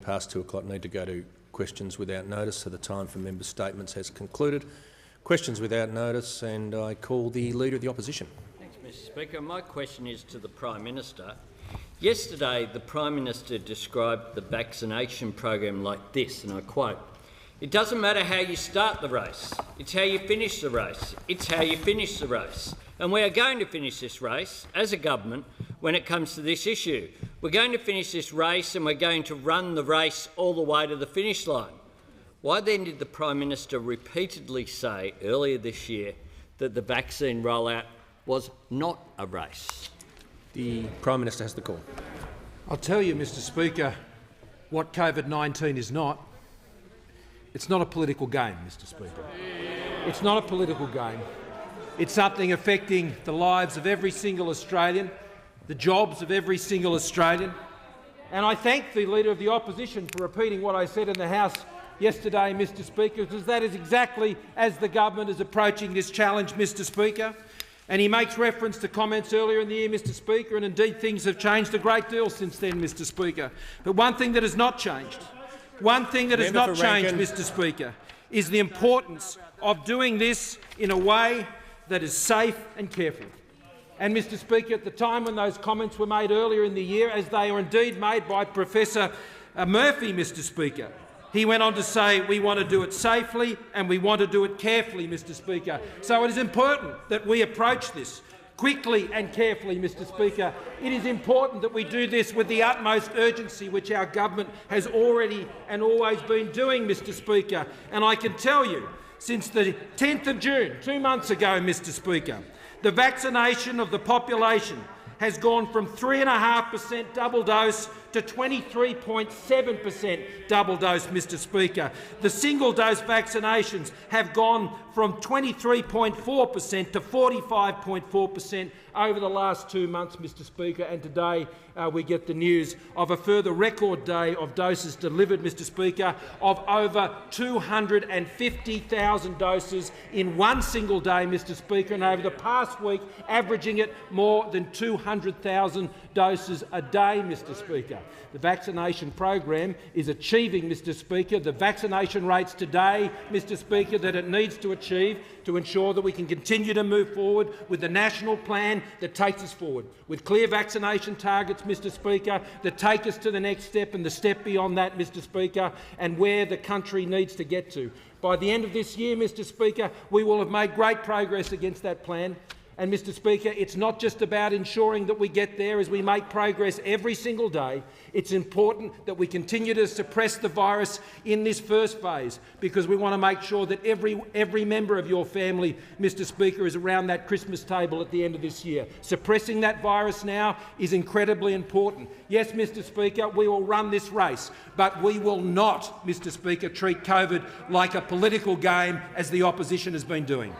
Past 2 o'clock, need to go to questions without notice, so the time for member statements has concluded. Questions without notice, and I call the Leader of the Opposition. Thanks, Mr Speaker. My question is to the Prime Minister. Yesterday, the Prime Minister described the vaccination program like this, and I quote, "It doesn't matter how you start the race, it's how you finish the race. It's how you finish the race. And we are going to finish this race as a government when it comes to this issue. We're going to finish this race and we're going to run the race all the way to the finish line." Why then did the Prime Minister repeatedly say earlier this year that the vaccine rollout was not a race? The Prime Minister has the call. I'll tell you, Mr Speaker, what COVID-19 is not. It's not a political game, Mr Speaker. It's not a political game. It's something affecting the lives of every single Australian, the jobs of every single Australian. And I thank the Leader of the Opposition for repeating what I said in the House yesterday, Mr Speaker, because that is exactly as the government is approaching this challenge, Mr Speaker. And he makes reference to comments earlier in the year, Mr Speaker, and indeed things have changed a great deal since then, Mr Speaker. But one thing that has not changed, Mr Speaker, is the importance of doing this in a way that is safe and careful. And, Mr Speaker, at the time when those comments were made earlier in the year, as they are indeed made by Professor Murphy, Mr Speaker, he went on to say we want to do it safely and we want to do it carefully, Mr Speaker. So it is important that we approach this quickly and carefully, Mr Speaker. It is important that we do this with the utmost urgency, which our government has already and always been doing, Mr Speaker. And I can tell you, since the 10th of June, 2 months ago, Mr Speaker, the vaccination of the population has gone from 3.5% double dose to 23.7% double dose, Mr Speaker. The single-dose vaccinations have gone from 23.4% to 45.4% over the last 2 months, Mr Speaker, and today we get the news of a further record day of doses delivered, Mr Speaker, of over 250,000 doses in one single day, Mr Speaker, and over the past week averaging it more than 200,000 doses a day, Mr Speaker. The vaccination program is achieving, Mr Speaker, the vaccination rates today, Mr Speaker, that it needs to achieve to ensure that we can continue to move forward with the national plan that takes us forward, with clear vaccination targets, Mr Speaker, that take us to the next step and the step beyond that, Mr Speaker, and where the country needs to get to. By the end of this year, Mr Speaker, we will have made great progress against that plan. And, Mr Speaker, it's not just about ensuring that we get there as we make progress every single day. It's important that we continue to suppress the virus in this first phase, because we want to make sure that every member of your family, Mr Speaker, is around that Christmas table at the end of this year. Suppressing that virus now is incredibly important. Yes, Mr Speaker, we will run this race, but we will not, Mr Speaker, treat COVID like a political game as the opposition has been doing.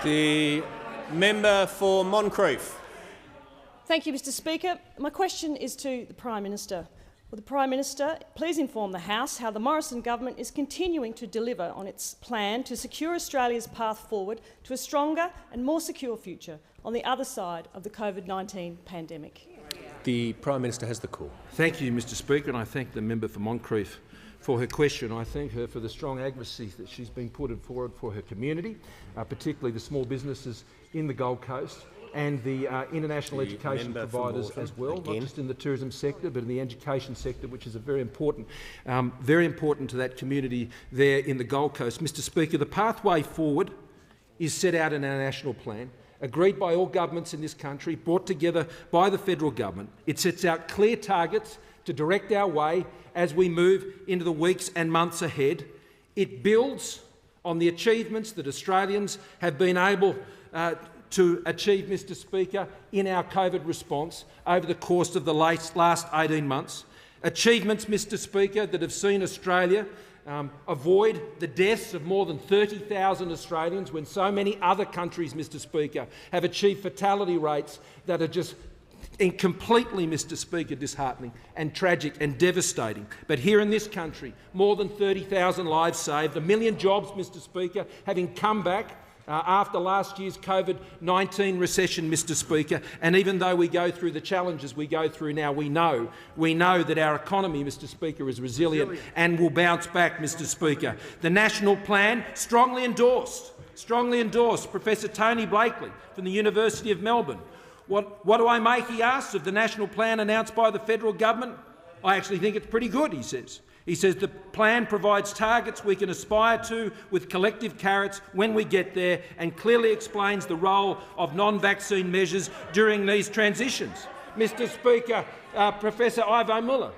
The member for Moncrieff. Thank you, Mr Speaker. My question is to the Prime Minister. Will the Prime Minister please inform the House how the Morrison government is continuing to deliver on its plan to secure Australia's path forward to a stronger and more secure future on the other side of the COVID-19 pandemic? The Prime Minister has the call. Thank you, Mr Speaker, and I thank the member for Moncrieff for her question. I thank her for the strong advocacy that she's been putting forward for her community, particularly the small businesses in the Gold Coast and the international education providers as well, not just in the tourism sector but in the education sector, which is a very important to that community there in the Gold Coast. Mr Speaker, the pathway forward is set out in our national plan, agreed by all governments in this country, brought together by the federal government. It sets out clear targets to direct our way as we move into the weeks and months ahead. It builds on the achievements that Australians have been able to achieve, Mr Speaker, in our COVID response over the course of the last 18 months. Achievements, Mr Speaker, that have seen Australia avoid the deaths of more than 30,000 Australians when so many other countries, Mr Speaker, have achieved fatality rates that are just completely, Mr Speaker, disheartening and tragic and devastating. But here in this country, more than 30,000 lives saved, 1 million jobs, Mr Speaker, having come back after last year's COVID-19 recession, Mr Speaker, and even though we go through the challenges we go through now, we know that our economy, Mr Speaker, is resilient and will bounce back, Mr Speaker. The National Plan, strongly endorsed Professor Tony Blakely from the University of Melbourne. What do I make, he asks, of the National Plan announced by the federal government? I actually think it's pretty good, he says. He says the plan provides targets we can aspire to with collective carrots when we get there, and clearly explains the role of non-vaccine measures during these transitions. Mr Speaker, Professor Ivo Muller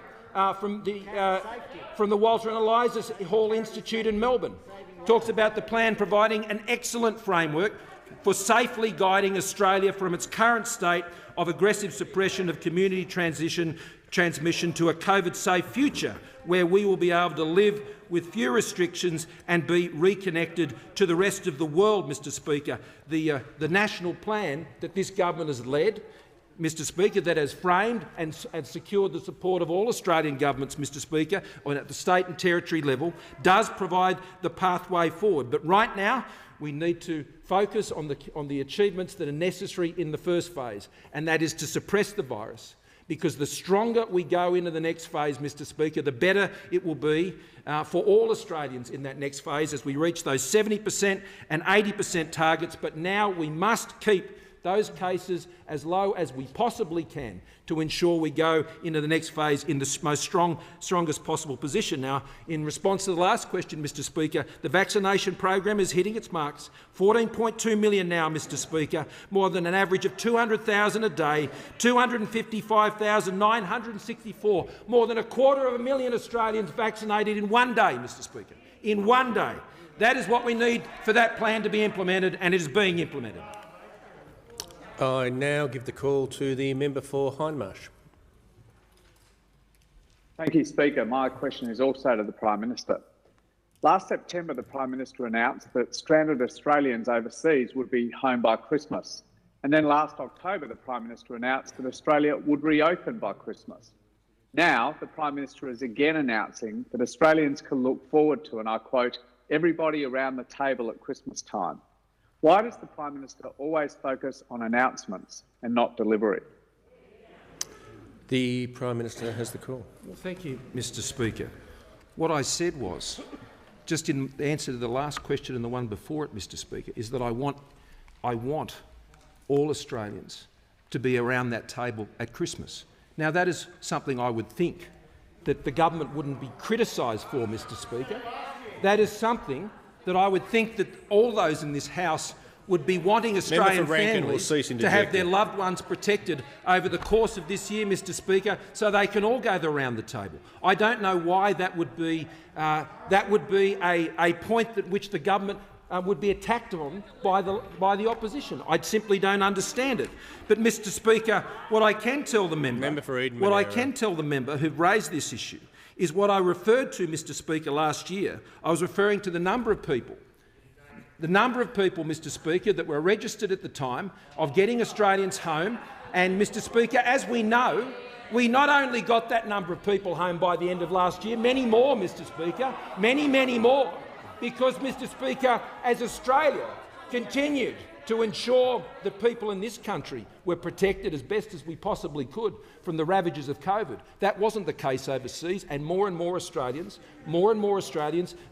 from the Walter and Eliza Hall Institute in Melbourne talks about the plan providing an excellent framework for safely guiding Australia from its current state of aggressive suppression of community transmission to a COVID-safe future, where we will be able to live with few restrictions and be reconnected to the rest of the world, Mr Speaker. The national plan that this government has led, Mr Speaker, that has framed and secured the support of all Australian governments, Mr Speaker, at the state and territory level, does provide the pathway forward. But right now, we need to focus on the achievements that are necessary in the first phase, and that is to suppress the virus. Because the stronger we go into the next phase, Mr Speaker, the better it will be for all Australians in that next phase as we reach those 70% and 80% targets. But now we must keep those cases as low as we possibly can to ensure we go into the next phase in the most strongest possible position. Now, in response to the last question, Mr Speaker, the vaccination program is hitting its marks. 14.2 million now, Mr Speaker, more than an average of 200,000 a day, 255,964, more than 250,000 Australians vaccinated in one day, Mr Speaker, in one day. That is what we need for that plan to be implemented, and it is being implemented. I now give the call to the member for Hindmarsh. Thank you, Speaker. My question is also to the Prime Minister. Last September, the Prime Minister announced that stranded Australians overseas would be home by Christmas. And then last October, the Prime Minister announced that Australia would reopen by Christmas. Now, the Prime Minister is again announcing that Australians can look forward to, and I quote, everybody around the table at Christmas time. Why does the Prime Minister always focus on announcements and not delivery? The Prime Minister has the call. Well, thank you, Mr Speaker. What I said was, just in answer to the last question and the one before it, Mr Speaker, is that I want all Australians to be around that table at Christmas. Now, that is something I would think that the government wouldn't be criticised for, Mr Speaker. That is something that I would think that all those in this House would be wanting Australian families to have their loved ones protected over the course of this year, Mr Speaker, so they can all go around the table. I don't know why that would be a point at which the government would be attacked on by the opposition. I simply don't understand it. But, Mr Speaker, what I can tell the member who raised this issue is what I referred to, Mr Speaker, last year. I was referring to the number of people, Mr Speaker, that were registered at the time of getting Australians home. And, Mr Speaker, as we know, we not only got that number of people home by the end of last year, many more, Mr Speaker, many more, because, Mr Speaker, as Australia continued to ensure that people in this country were protected as best as we possibly could from the ravages of COVID. That wasn't the case overseas, and more Australians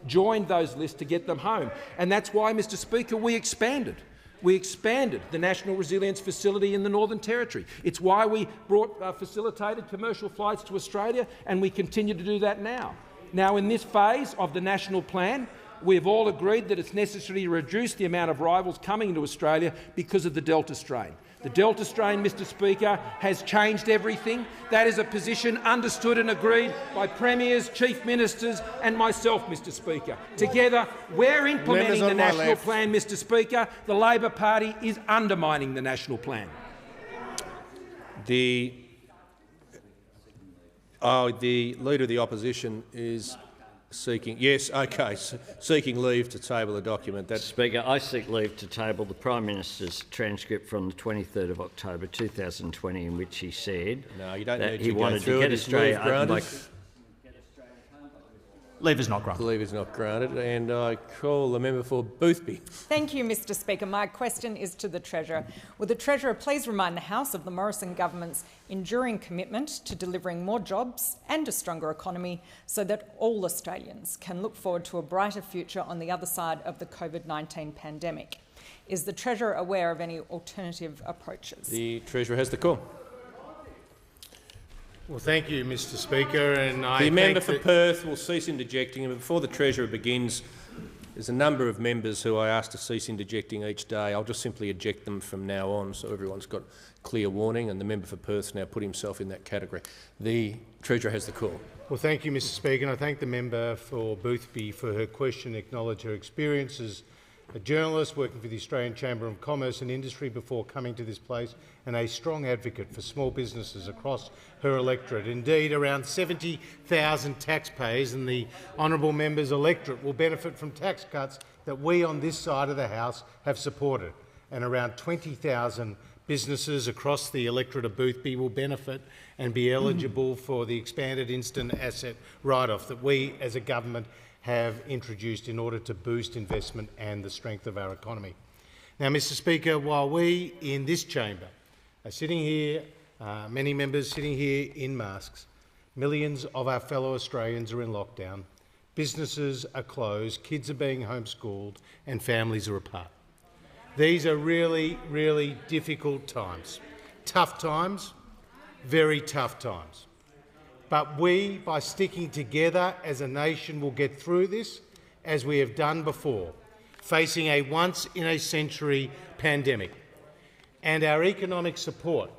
joined those lists to get them home. And that's why, Mr Speaker, we expanded the National Resilience Facility in the Northern Territory. It's why we facilitated commercial flights to Australia, and we continue to do that now. Now, in this phase of the National Plan, we have all agreed that it's necessary to reduce the amount of arrivals coming into Australia because of the Delta strain. The Delta strain, Mr Speaker, has changed everything. That is a position understood and agreed by premiers, chief ministers and myself, Mr Speaker. Together, we're implementing the National Plan, Mr Speaker. The Labor Party is undermining the National Plan. The Leader of the Opposition is seeking leave to table the document. Speaker, I seek leave to table the Prime Minister's transcript from the 23rd of October 2020, in which he said he wanted to get Australia open by... Leave is not granted. Leave is not granted. And I call the member for Boothby. Thank you, Mr Speaker. My question is to the Treasurer. Will the Treasurer please remind the House of the Morrison government's enduring commitment to delivering more jobs and a stronger economy so that all Australians can look forward to a brighter future on the other side of the COVID-19 pandemic? Is the Treasurer aware of any alternative approaches? The Treasurer has the call. Well, thank you, Mr Speaker. And the member for Perth will cease interjecting. And before the Treasurer begins, there's a number of members who I ask to cease interjecting each day. I'll just simply eject them from now on, so everyone's got clear warning, and the member for Perth's now put himself in that category. The Treasurer has the call. Well, thank you, Mr Speaker, and I thank the member for Boothby for her question, acknowledge her experience as a journalist working for the Australian Chamber of Commerce and Industry before coming to this place, and a strong advocate for small businesses across her electorate. Indeed, around 70,000 taxpayers in the honourable member's electorate will benefit from tax cuts that we on this side of the House have supported, and around 20,000 businesses across the electorate of Boothby will benefit and be eligible for the expanded instant asset write-off that we as a government have introduced in order to boost investment and the strength of our economy. Now, Mr Speaker, while we in this chamber are sitting here, many members sitting here in masks, millions of our fellow Australians are in lockdown, businesses are closed, kids are being homeschooled and families are apart. These are really, really difficult times. Tough times, very tough times. But we, by sticking together as a nation, will get through this as we have done before, facing a once-in-a-century pandemic. And our economic support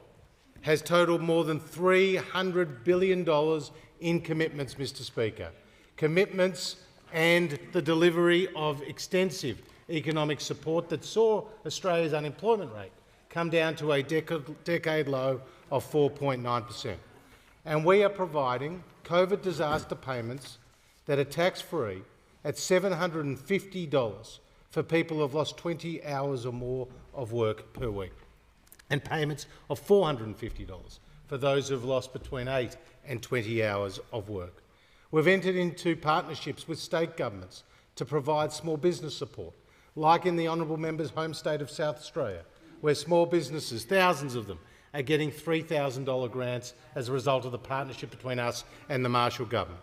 has totalled more than $300 billion in commitments, Mr Speaker. Commitments and the delivery of extensive economic support that saw Australia's unemployment rate come down to a decade low of 4.9%. And we are providing COVID disaster payments that are tax-free at $750 for people who have lost 20 hours or more of work per week, and payments of $450 for those who have lost between 8 and 20 hours of work. We've entered into partnerships with state governments to provide small business support, like in the honourable member's home state of South Australia, where small businesses, thousands of them, are getting $3,000 grants as a result of the partnership between us and the Marshall government.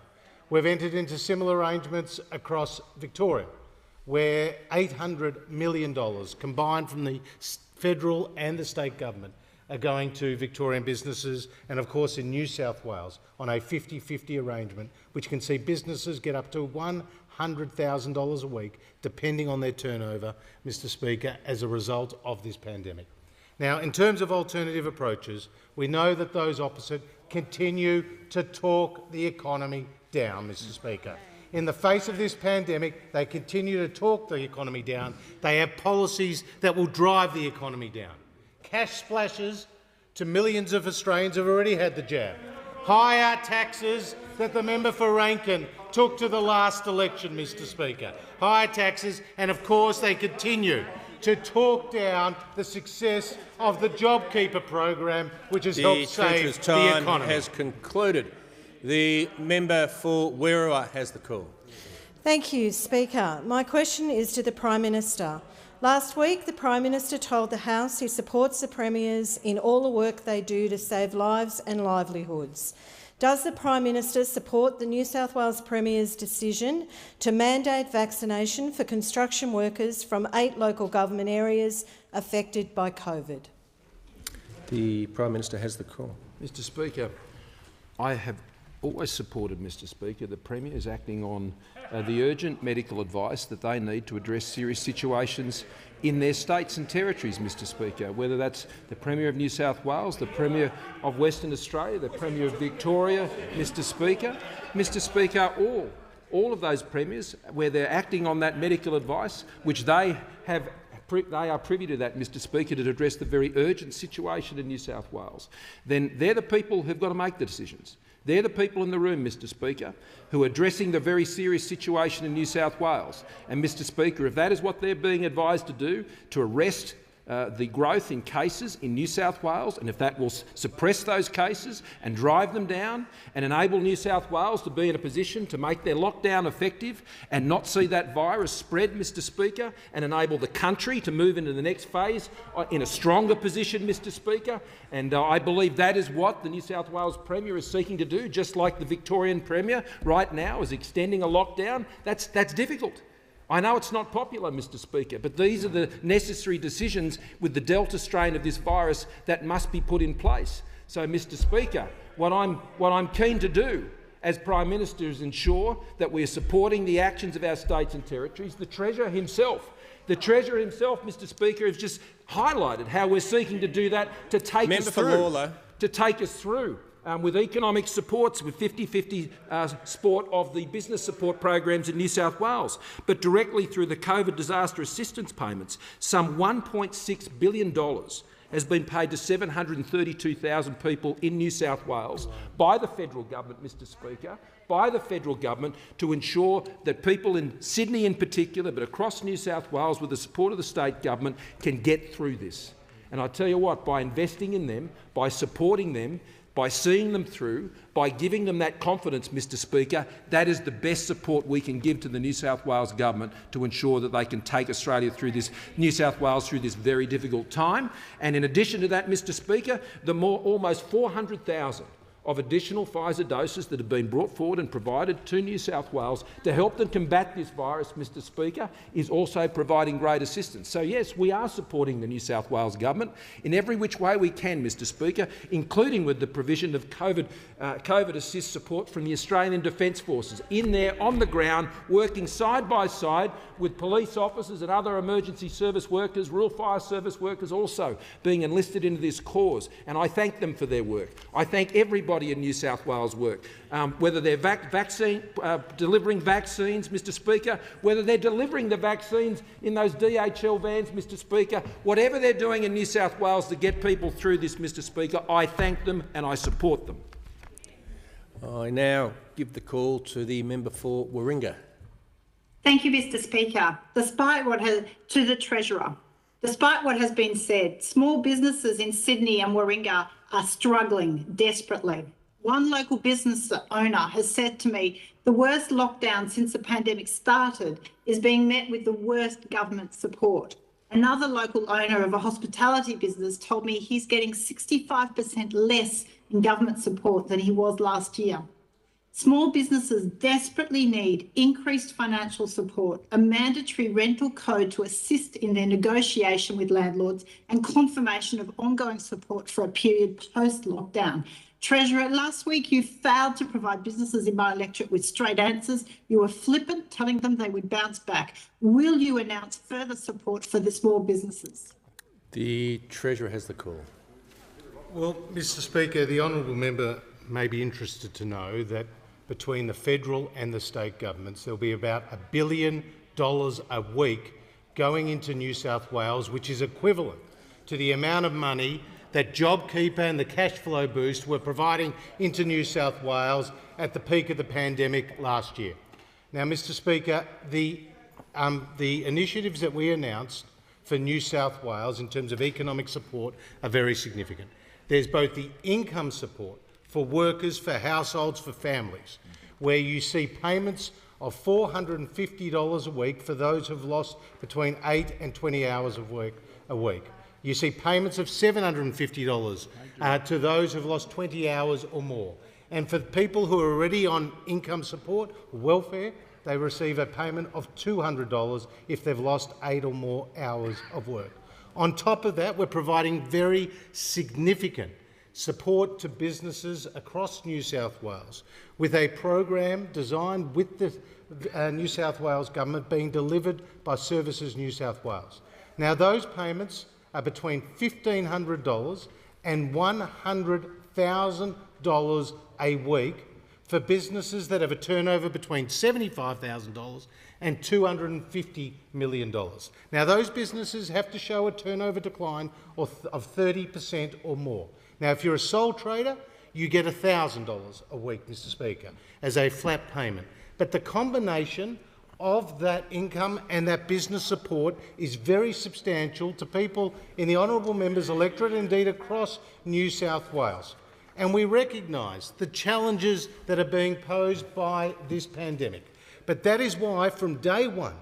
We've entered into similar arrangements across Victoria, where $800 million combined from the federal and the state government are going to Victorian businesses, and of course in New South Wales on a 50-50 arrangement which can see businesses get up to $100,000 a week, depending on their turnover, Mr Speaker, as a result of this pandemic. Now, in terms of alternative approaches, we know that those opposite continue to talk the economy down, Mr Speaker. In the face of this pandemic, they continue to talk the economy down. They have policies that will drive the economy down. Cash splashes to millions of Australians who have already had the jab. Higher taxes that the member for Rankin took to the last election, Mr Speaker. Higher taxes, and of course they continue to talk down the success of the JobKeeper program, which has helped save the economy. The time has concluded. The member for Werriwa has the call. Thank you, Speaker. My question is to the Prime Minister. Last week, the Prime Minister told the House he supports the Premiers in all the work they do to save lives and livelihoods. Does the Prime Minister support the New South Wales Premier's decision to mandate vaccination for construction workers from 8 local government areas affected by COVID? The Prime Minister has the call. Mr Speaker, I have always supported, Mr Speaker, the Premier is acting on the urgent medical advice that they need to address serious situations in their states and territories, Mr Speaker, whether that's the Premier of New South Wales, the Premier of Western Australia, the Premier of Victoria, Mr Speaker. Mr Speaker, all of those Premiers, where they're acting on that medical advice, which they are privy to that, Mr Speaker, to address the very urgent situation in New South Wales, then they're the people who've got to make the decisions. They're the people in the room, Mr Speaker, who are addressing the very serious situation in New South Wales. And, Mr Speaker, if that is what they're being advised to do, to arrest the growth in cases in New South Wales, and if that will suppress those cases and drive them down and enable New South Wales to be in a position to make their lockdown effective and not see that virus spread, Mr Speaker, and enable the country to move into the next phase in a stronger position, Mr Speaker. And I believe that is what the New South Wales Premier is seeking to do, just like the Victorian Premier right now is extending a lockdown. That's difficult. I know it's not popular, Mr Speaker, but these are the necessary decisions with the Delta strain of this virus that must be put in place. So, Mr Speaker, what I'm keen to do as Prime Minister is ensure that we are supporting the actions of our states and territories. The Treasurer himself, Mr Speaker, has just highlighted how we're seeking to do that to take us through. With economic supports, with 50-50 support of the business support programs in New South Wales, but directly through the COVID disaster assistance payments, some $1.6 billion has been paid to 732,000 people in New South Wales by the federal government, Mr Speaker, by the federal government to ensure that people in Sydney in particular, but across New South Wales with the support of the state government, can get through this. And I tell you what, by investing in them, by supporting them, by seeing them through, by giving them that confidence, Mr Speaker, that is the best support we can give to the New South Wales government to ensure that they can take Australia through this, New South Wales through this very difficult time. And in addition to that, Mr Speaker, almost 400,000 of additional Pfizer doses that have been brought forward and provided to New South Wales to help them combat this virus, Mr Speaker, is also providing great assistance. So yes, we are supporting the New South Wales government in every which way we can, Mr Speaker, including with the provision of COVID assist support from the Australian Defence Forces in there on the ground, working side by side with police officers and other emergency service workers, rural fire service workers also being enlisted into this cause. And I thank them for their work. I thank everybody in New South Wales work, whether they're delivering vaccines, Mr Speaker, whether they're delivering the vaccines in those DHL vans, Mr Speaker, whatever they're doing in New South Wales to get people through this, Mr Speaker, I thank them and I support them. I now give the call to the member for Warringah. Thank you, Mr Speaker. To the Treasurer. Despite what has been said, small businesses in Sydney and Warringah are struggling desperately. One local business owner has said to me, the worst lockdown since the pandemic started is being met with the worst government support. Another local owner of a hospitality business told me he's getting 65% less in government support than he was last year. Small businesses desperately need increased financial support, a mandatory rental code to assist in their negotiation with landlords, and confirmation of ongoing support for a period post-lockdown. Treasurer, last week you failed to provide businesses in my electorate with straight answers. You were flippant, telling them they would bounce back. Will you announce further support for the small businesses? The Treasurer has the call. Well, Mr Speaker, the honourable member may be interested to know that between the federal and the state governments, there'll be about $1 billion a week going into New South Wales, which is equivalent to the amount of money that JobKeeper and the cash flow boost were providing into New South Wales at the peak of the pandemic last year. Now, Mr Speaker, the initiatives that we announced for New South Wales in terms of economic support are very significant. There's both the income support for workers, for households, for families, where you see payments of $450 a week for those who've lost between 8 and 20 hours of work a week. You see payments of $750 to those who've lost 20 hours or more. And for people who are already on income support, welfare, they receive a payment of $200 if they've lost 8 or more hours of work. On top of that, we're providing very significant support to businesses across New South Wales with a program designed with the New South Wales government being delivered by Services New South Wales. Now, those payments are between $1,500 and $100,000 a week for businesses that have a turnover between $75,000 and $250 million. Now, those businesses have to show a turnover decline of 30% or more. Now, if you're a sole trader, you get $1,000 a week, Mr Speaker, as a flat payment. But the combination of that income and that business support is very substantial to people in the honourable member's electorate, indeed across New South Wales. And we recognise the challenges that are being posed by this pandemic. But that is why, from day one,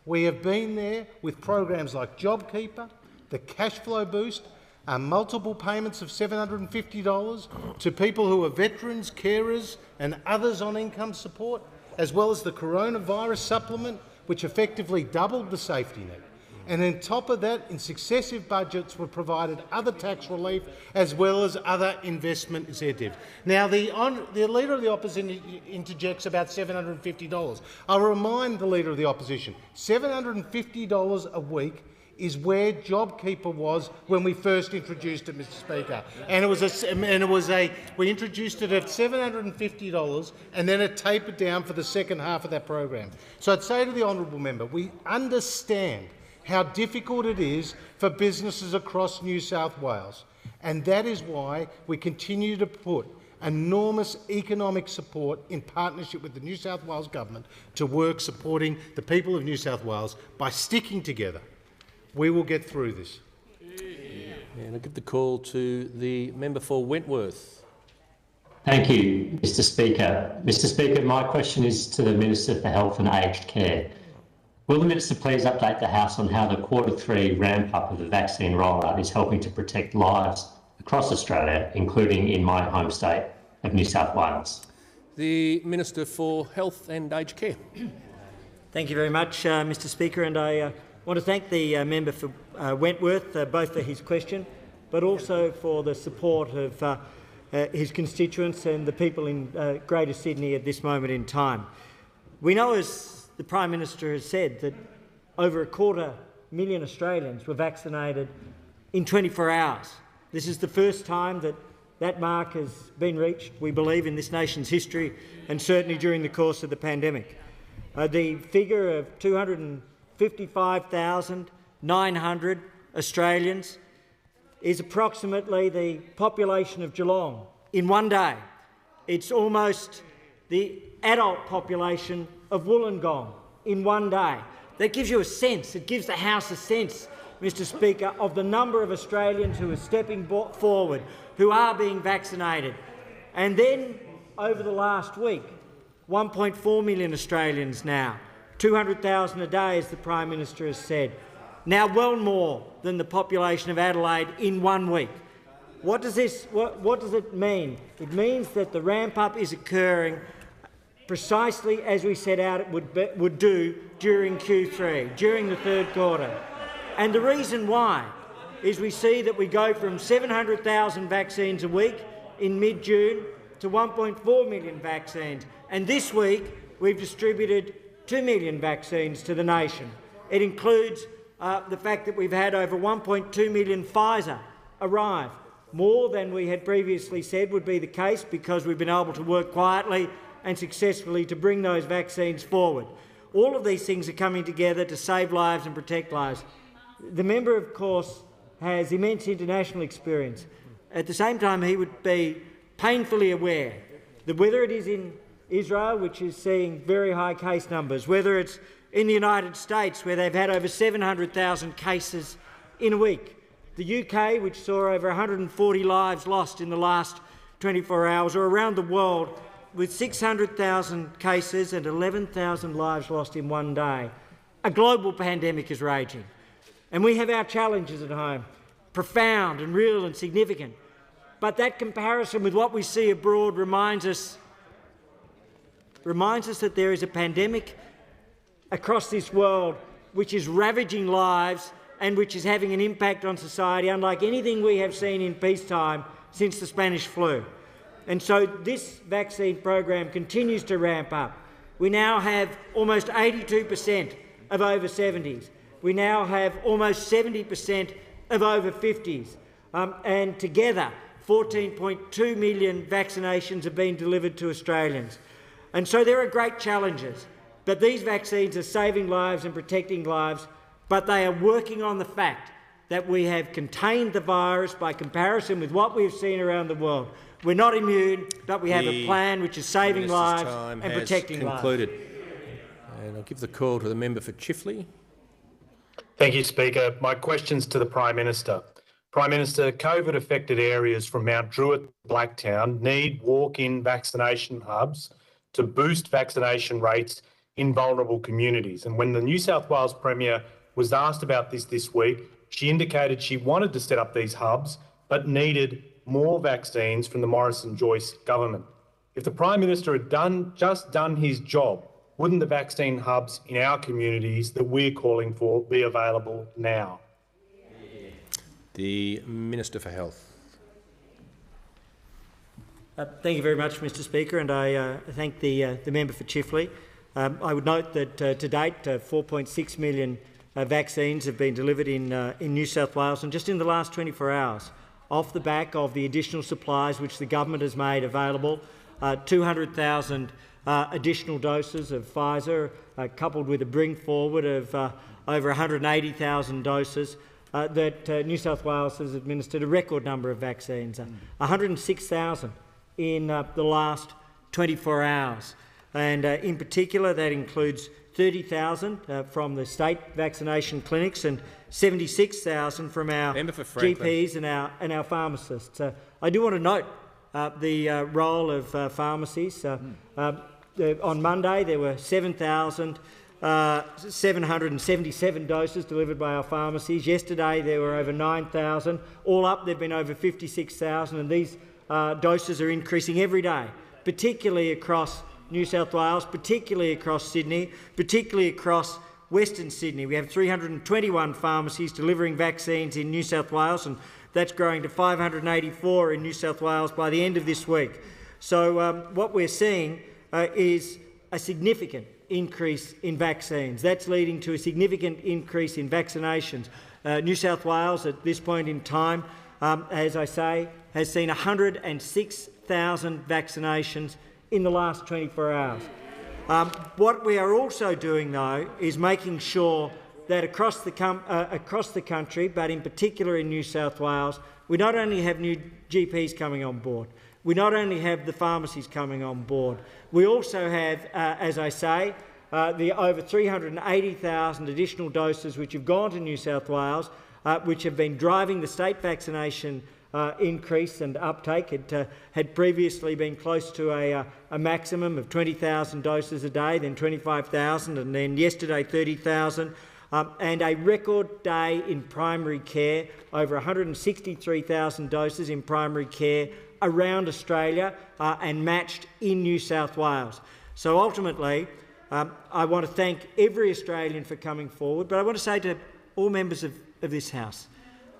we have been there with programs like JobKeeper, the cash flow boost, multiple payments of $750 to people who are veterans, carers and others on income support, as well as the coronavirus supplement, which effectively doubled the safety net. And on top of that, in successive budgets were provided other tax relief as well as other investment incentives. Now, the Leader of the Opposition interjects about $750. I'll remind the Leader of the Opposition, $750 a week is where JobKeeper was when we first introduced it, Mr. Speaker. We introduced it at $750 and then it tapered down for the second half of that program. So I'd say to the honourable member, we understand how difficult it is for businesses across New South Wales, and that is why we continue to put enormous economic support in partnership with the New South Wales Government to work supporting the people of New South Wales. By sticking together, we will get through this. And I'll give the call to the member for Wentworth. Thank you, Mr. Speaker. Mr. Speaker, my question is to the Minister for Health and Aged Care. Will the Minister please update the House on how the Q3 ramp-up of the vaccine rollout is helping to protect lives across Australia, including in my home state of New South Wales? The Minister for Health and Aged Care. Thank you very much, Mr. Speaker, and I want to thank the member for Wentworth, both for his question, but also for the support of his constituents and the people in Greater Sydney at this moment in time. We know, as the Prime Minister has said, that over 250,000 Australians were vaccinated in 24 hours. This is the first time that that mark has been reached, we believe, in this nation's history, and certainly during the course of the pandemic. The figure of 255,900 Australians is approximately the population of Geelong in one day. It's almost the adult population of Wollongong in one day. That gives you a sense, it gives the House a sense, Mr. Speaker, of the number of Australians who are stepping forward, who are being vaccinated. And then, over the last week, 1.4 million Australians now, 200,000 a day, as the Prime Minister has said, now well more than the population of Adelaide in 1 week. What does it mean? It means that the ramp-up is occurring precisely as we set out it would do during Q3, during the third quarter. And the reason why is we see that we go from 700,000 vaccines a week in mid-June to 1.4 million vaccines. And this week we've distributed 2 million vaccines to the nation. It includes the fact that we've had over 1.2 million Pfizer arrive, more than we had previously said would be the case, because we've been able to work quietly and successfully to bring those vaccines forward. All of these things are coming together to save lives and protect lives. The member, of course, has immense international experience. At the same time, he would be painfully aware that whether it is in Israel, which is seeing very high case numbers, whether it's in the United States, where they've had over 700,000 cases in a week, the UK, which saw over 140 lives lost in the last 24 hours, or around the world, with 600,000 cases and 11,000 lives lost in one day. A global pandemic is raging. And we have our challenges at home, profound and real and significant. But that comparison with what we see abroad reminds us that there is a pandemic across this world which is ravaging lives and which is having an impact on society unlike anything we have seen in peacetime since the Spanish flu. And so this vaccine program continues to ramp up. We now have almost 82% of over 70s. We now have almost 70% of over 50s. And together, 14.2 million vaccinations have been delivered to Australians. And so there are great challenges. But these vaccines are saving lives and protecting lives, but they are working on the fact that we have contained the virus by comparison with what we've seen around the world. We're not immune, but we have a plan which is saving lives and protecting lives. And I'll give the call to the member for Chifley. Thank you, Speaker. My question's to the Prime Minister. Prime Minister, COVID-affected areas from Mount Druitt to Blacktown need walk-in vaccination hubs to boost vaccination rates in vulnerable communities. And when the New South Wales Premier was asked about this week, she indicated she wanted to set up these hubs but needed more vaccines from the Morrison-Joyce government. If the Prime Minister had just done his job, wouldn't the vaccine hubs in our communities that we're calling for be available now? The Minister for Health. Thank you very much, Mr Speaker, and I thank the member for Chifley. I would note that to date 4.6 million vaccines have been delivered in New South Wales, and just in the last 24 hours, off the back of the additional supplies which the government has made available, 200,000 additional doses of Pfizer, coupled with a bring forward of over 180,000 doses, that New South Wales has administered a record number of vaccines, 106,000 in the last 24 hours. And in particular, that includes 30,000 from the state vaccination clinics and 76,000 from our GPs and our pharmacists. I do want to note the role of pharmacies. On Monday, there were 7,777 doses delivered by our pharmacies. Yesterday, there were over 9,000. All up, there have been over 56,000, and these doses are increasing every day, particularly across New South Wales, particularly across Sydney, particularly across Western Sydney. We have 321 pharmacies delivering vaccines in New South Wales, and that's growing to 584 in New South Wales by the end of this week. So what we're seeing is a significant increase in vaccines. That's leading to a significant increase in vaccinations. New South Wales at this point in time, as I say, has seen 106,000 vaccinations in the last 24 hours. What we are also doing, though, is making sure that across the country, but in particular in New South Wales, we not only have new GPs coming on board, we not only have the pharmacies coming on board, we also have, as I say, the over 380,000 additional doses which have gone to New South Wales, which have been driving the state vaccination increase and uptake. It had previously been close to a maximum of 20,000 doses a day, then 25,000, and then yesterday 30,000. And a record day in primary care, over 163,000 doses in primary care around Australia and matched in New South Wales. So ultimately, I want to thank every Australian for coming forward, but I want to say to all members of this House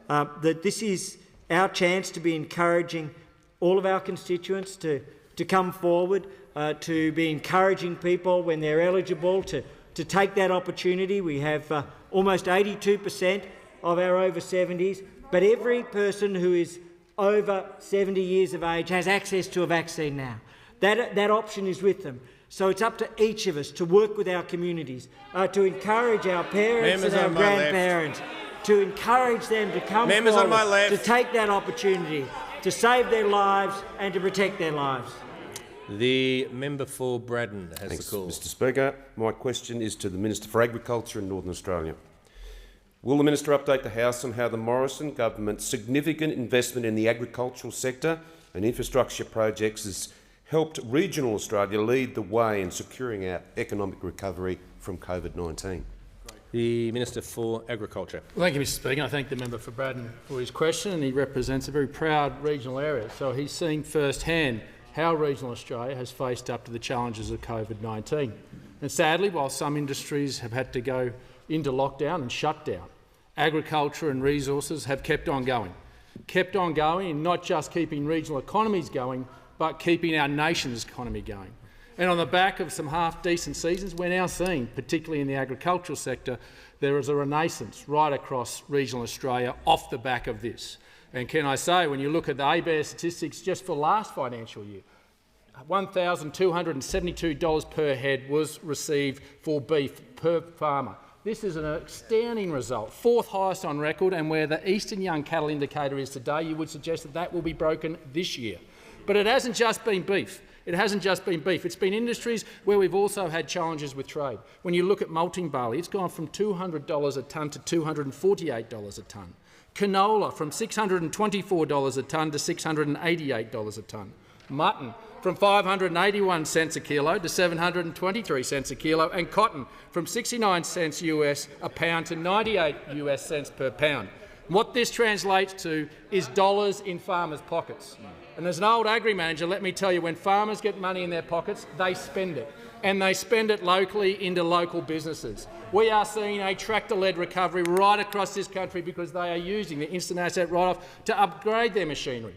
that this is our chance to be encouraging all of our constituents to come forward, to be encouraging people when they're eligible to take that opportunity. We have almost 82% of our over 70s, but every person who is over 70 years of age has access to a vaccine now. That option is with them. So it's up to each of us to work with our communities, to encourage our parents and our grandparents, to encourage them to come forward, to take that opportunity, to save their lives and to protect their lives. The member for Braddon has the call. Mr Speaker. My question is to the Minister for Agriculture in Northern Australia. Will the Minister update the House on how the Morrison government's significant investment in the agricultural sector and infrastructure projects has helped regional Australia lead the way in securing our economic recovery from COVID-19? The Minister for Agriculture. Well, thank you, Mr Speaker. I thank the member for Braddon for his question, and he represents a very proud regional area. So he's seen firsthand how regional Australia has faced up to the challenges of COVID-19. And sadly, while some industries have had to go into lockdown and shut down, agriculture and resources have kept on going and not just keeping regional economies going, but keeping our nation's economy going. And on the back of some half-decent seasons, we're now seeing, particularly in the agricultural sector, there is a renaissance right across regional Australia off the back of this. And can I say, when you look at the ABARE statistics just for last financial year, $1,272 per head was received for beef per farmer. This is an astounding result, fourth highest on record, and where the Eastern Young Cattle Indicator is today, you would suggest that that will be broken this year. But it hasn't just been beef. It hasn't just been beef. It's been industries where we've also had challenges with trade. When you look at malting barley, it's gone from $200 a tonne to $248 a tonne. Canola from $624 a tonne to $688 a tonne. Mutton from 581 cents a kilo to 723 cents a kilo, and cotton from 69 cents US a pound to 98 US cents per pound. What this translates to is dollars in farmers' pockets. And as an old agri-manager, let me tell you, when farmers get money in their pockets, they spend it. And they spend it locally into local businesses. We are seeing a tractor-led recovery right across this country because they are using the instant asset write-off to upgrade their machinery,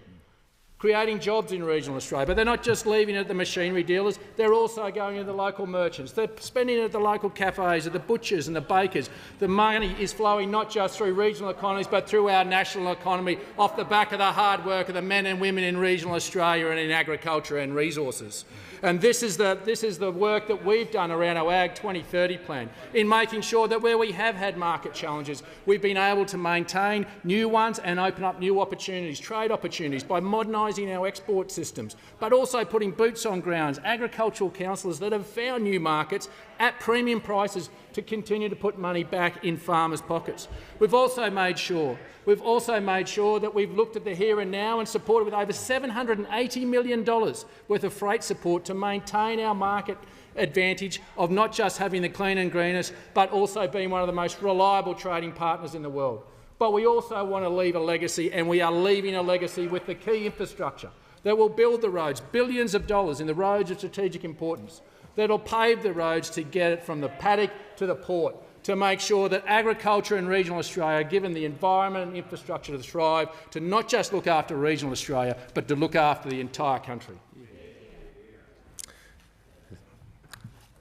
creating jobs in regional Australia. But they're not just leaving it at the machinery dealers, they're also going to the local merchants. They're spending it at the local cafes, at the butchers and the bakers. The money is flowing not just through regional economies but through our national economy off the back of the hard work of the men and women in regional Australia and in agriculture and resources. And this is the work that we've done around our Ag 2030 plan, in making sure that where we have had market challenges, we've been able to maintain new ones and open up new opportunities, trade opportunities, by modernising our export systems, but also putting boots on grounds, agricultural councillors that have found new markets at premium prices to continue to put money back in farmers' pockets. We've also made sure that we've looked at the here and now and supported with over $780 million worth of freight support to maintain our market advantage of not just having the clean and greenest, but also being one of the most reliable trading partners in the world. But we also want to leave a legacy, and we are leaving a legacy with the key infrastructure that will build the roads, billions of dollars in the roads of strategic importance, that will pave the roads to get it from the paddock to the port, to make sure that agriculture in regional Australia are given the environment and infrastructure to thrive, to not just look after regional Australia, but to look after the entire country.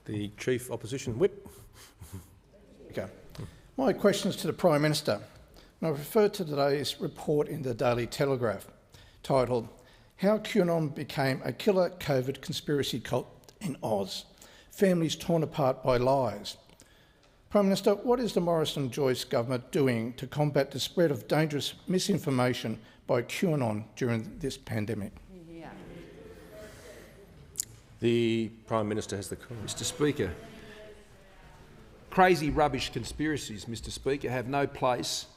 The Chief Opposition Whip. Okay. My question is to the Prime Minister. I refer to today's report in the Daily Telegraph titled "How QAnon Became a Killer COVID Conspiracy Cult in Oz. Families Torn Apart by Lies." Prime Minister, what is the Morrison-Joyce government doing to combat the spread of dangerous misinformation by QAnon during this pandemic? Yeah. The Prime Minister has the call. Mr Speaker, crazy rubbish conspiracies, Mr Speaker, have no place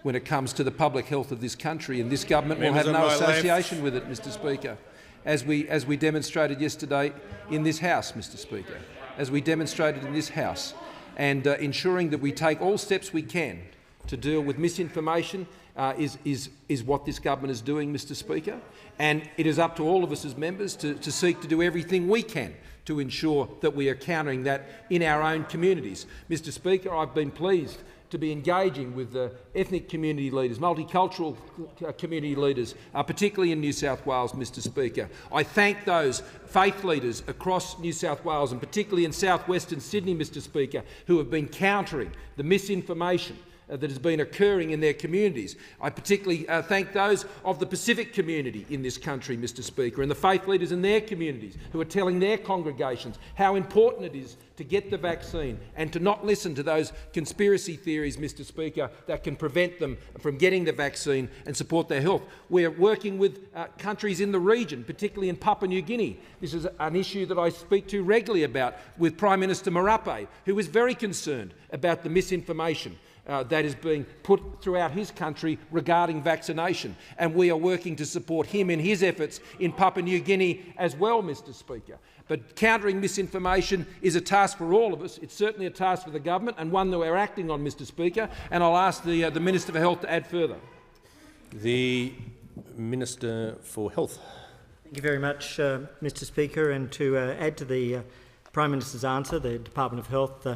when it comes to the public health of this country, and this government will have no association with it, Mr Speaker, as we demonstrated yesterday in this House, Mr Speaker, as we demonstrated in this House, and ensuring that we take all steps we can to deal with misinformation is what this government is doing, Mr Speaker, and it is up to all of us as members to seek to do everything we can to ensure that we are countering that in our own communities. Mr Speaker, I've been pleased to be engaging with the ethnic community leaders, multicultural community leaders, particularly in New South Wales, Mr Speaker. I thank those faith leaders across New South Wales, and particularly in south-western Sydney, Mr Speaker, who have been countering the misinformation that has been occurring in their communities. I particularly thank those of the Pacific community in this country, Mr Speaker, and the faith leaders in their communities who are telling their congregations how important it is to get the vaccine and to not listen to those conspiracy theories, Mr Speaker, that can prevent them from getting the vaccine and support their health. We're working with countries in the region, particularly in Papua New Guinea. This is an issue that I speak to regularly about with Prime Minister Marape, who is very concerned about the misinformation that is being put throughout his country regarding vaccination, and we are working to support him in his efforts in Papua New Guinea as well, Mr Speaker. But countering misinformation is a task for all of us. It's certainly a task for the government, and one that we're acting on, Mr Speaker, and I'll ask the Minister for Health to add further. The Minister for Health. Thank you very much, Mr Speaker, and to add to the Prime Minister's answer, the Department of Health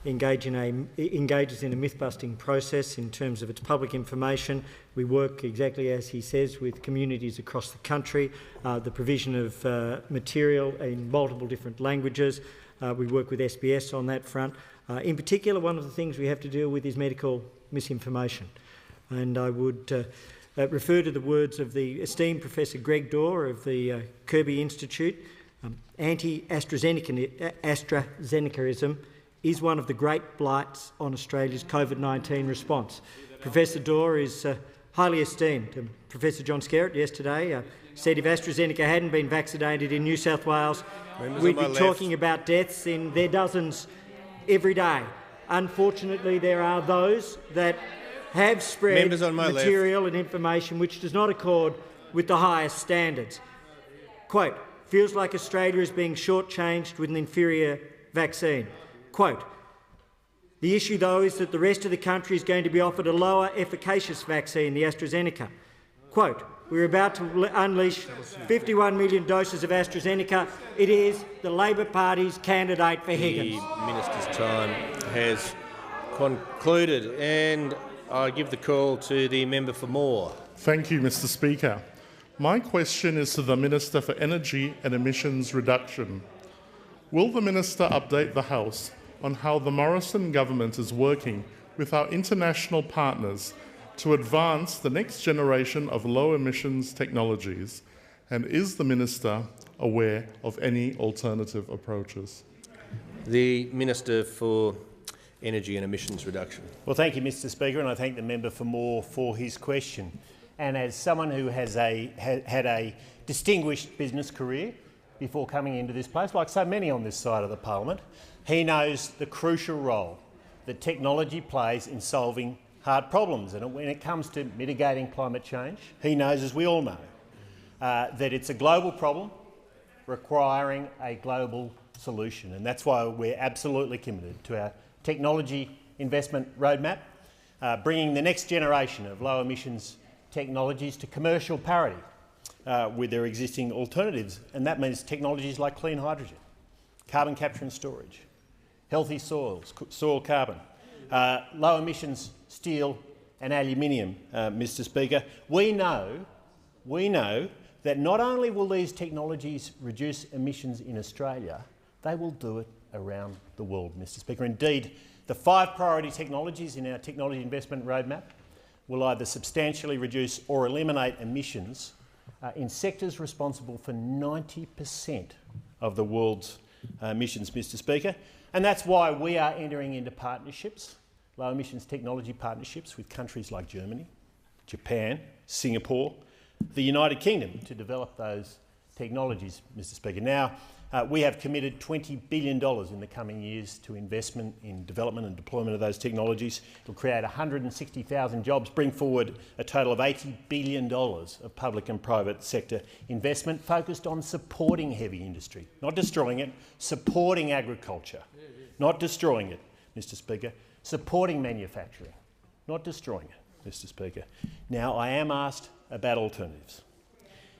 engages in a myth-busting process in terms of its public information. We work, exactly as he says, with communities across the country, the provision of material in multiple different languages. We work with SBS on that front. In particular, one of the things we have to deal with is medical misinformation. And I would refer to the words of the esteemed Professor Greg Dorr of the Kirby Institute. Anti-AstraZenecaism is one of the great blights on Australia's COVID-19 response. Professor Dorr is highly esteemed. Professor John Skerritt yesterday said if AstraZeneca hadn't been vaccinated in New South Wales, we'd be talking about deaths in their dozens every day. Unfortunately, there are those that have spread material and information which does not accord with the highest standards. Quote, feels like Australia is being shortchanged with an inferior vaccine. Quote, the issue, though, is that the rest of the country is going to be offered a lower efficacious vaccine, the AstraZeneca. Quote, we're about to unleash 51 million doses of AstraZeneca. It is the Labor Party's candidate for Higgins. The minister's time has concluded, and I give the call to the member for Moore. Thank you, Mr. Speaker. My question is to the Minister for Energy and Emissions Reduction. Will the Minister update the House on how the Morrison government is working with our international partners to advance the next generation of low-emissions technologies, and is the Minister aware of any alternative approaches? The Minister for Energy and Emissions Reduction. Well, thank you, Mr. Speaker, and I thank the member for Moore for his question. And as someone who has had a distinguished business career before coming into this place, like so many on this side of the parliament, he knows the crucial role that technology plays in solving hard problems. And when it comes to mitigating climate change, he knows, as we all know, that it's a global problem requiring a global solution. And that's why we're absolutely committed to our technology investment roadmap, bringing the next generation of low emissions technologies to commercial parity with their existing alternatives. And that means technologies like clean hydrogen, carbon capture and storage, healthy soils, soil carbon, low emissions steel and aluminium, Mr. Speaker. We know that not only will these technologies reduce emissions in Australia, they will do it around the world, Mr. Speaker. Indeed, the 5 priority technologies in our technology investment roadmap will either substantially reduce or eliminate emissions in sectors responsible for 90% of the world's emissions, Mr. Speaker. And that's why we are entering into partnerships, low emissions technology partnerships with countries like Germany, Japan, Singapore, the United Kingdom to develop those technologies, Mr. Speaker. Now, we have committed $20 billion in the coming years to investment in development and deployment of those technologies. It will create 160,000 jobs, bring forward a total of $80 billion of public and private sector investment focused on supporting heavy industry, not destroying it, supporting agriculture, not destroying it, Mr. Speaker, supporting manufacturing, not destroying it, Mr. Speaker. Now, I am asked about alternatives.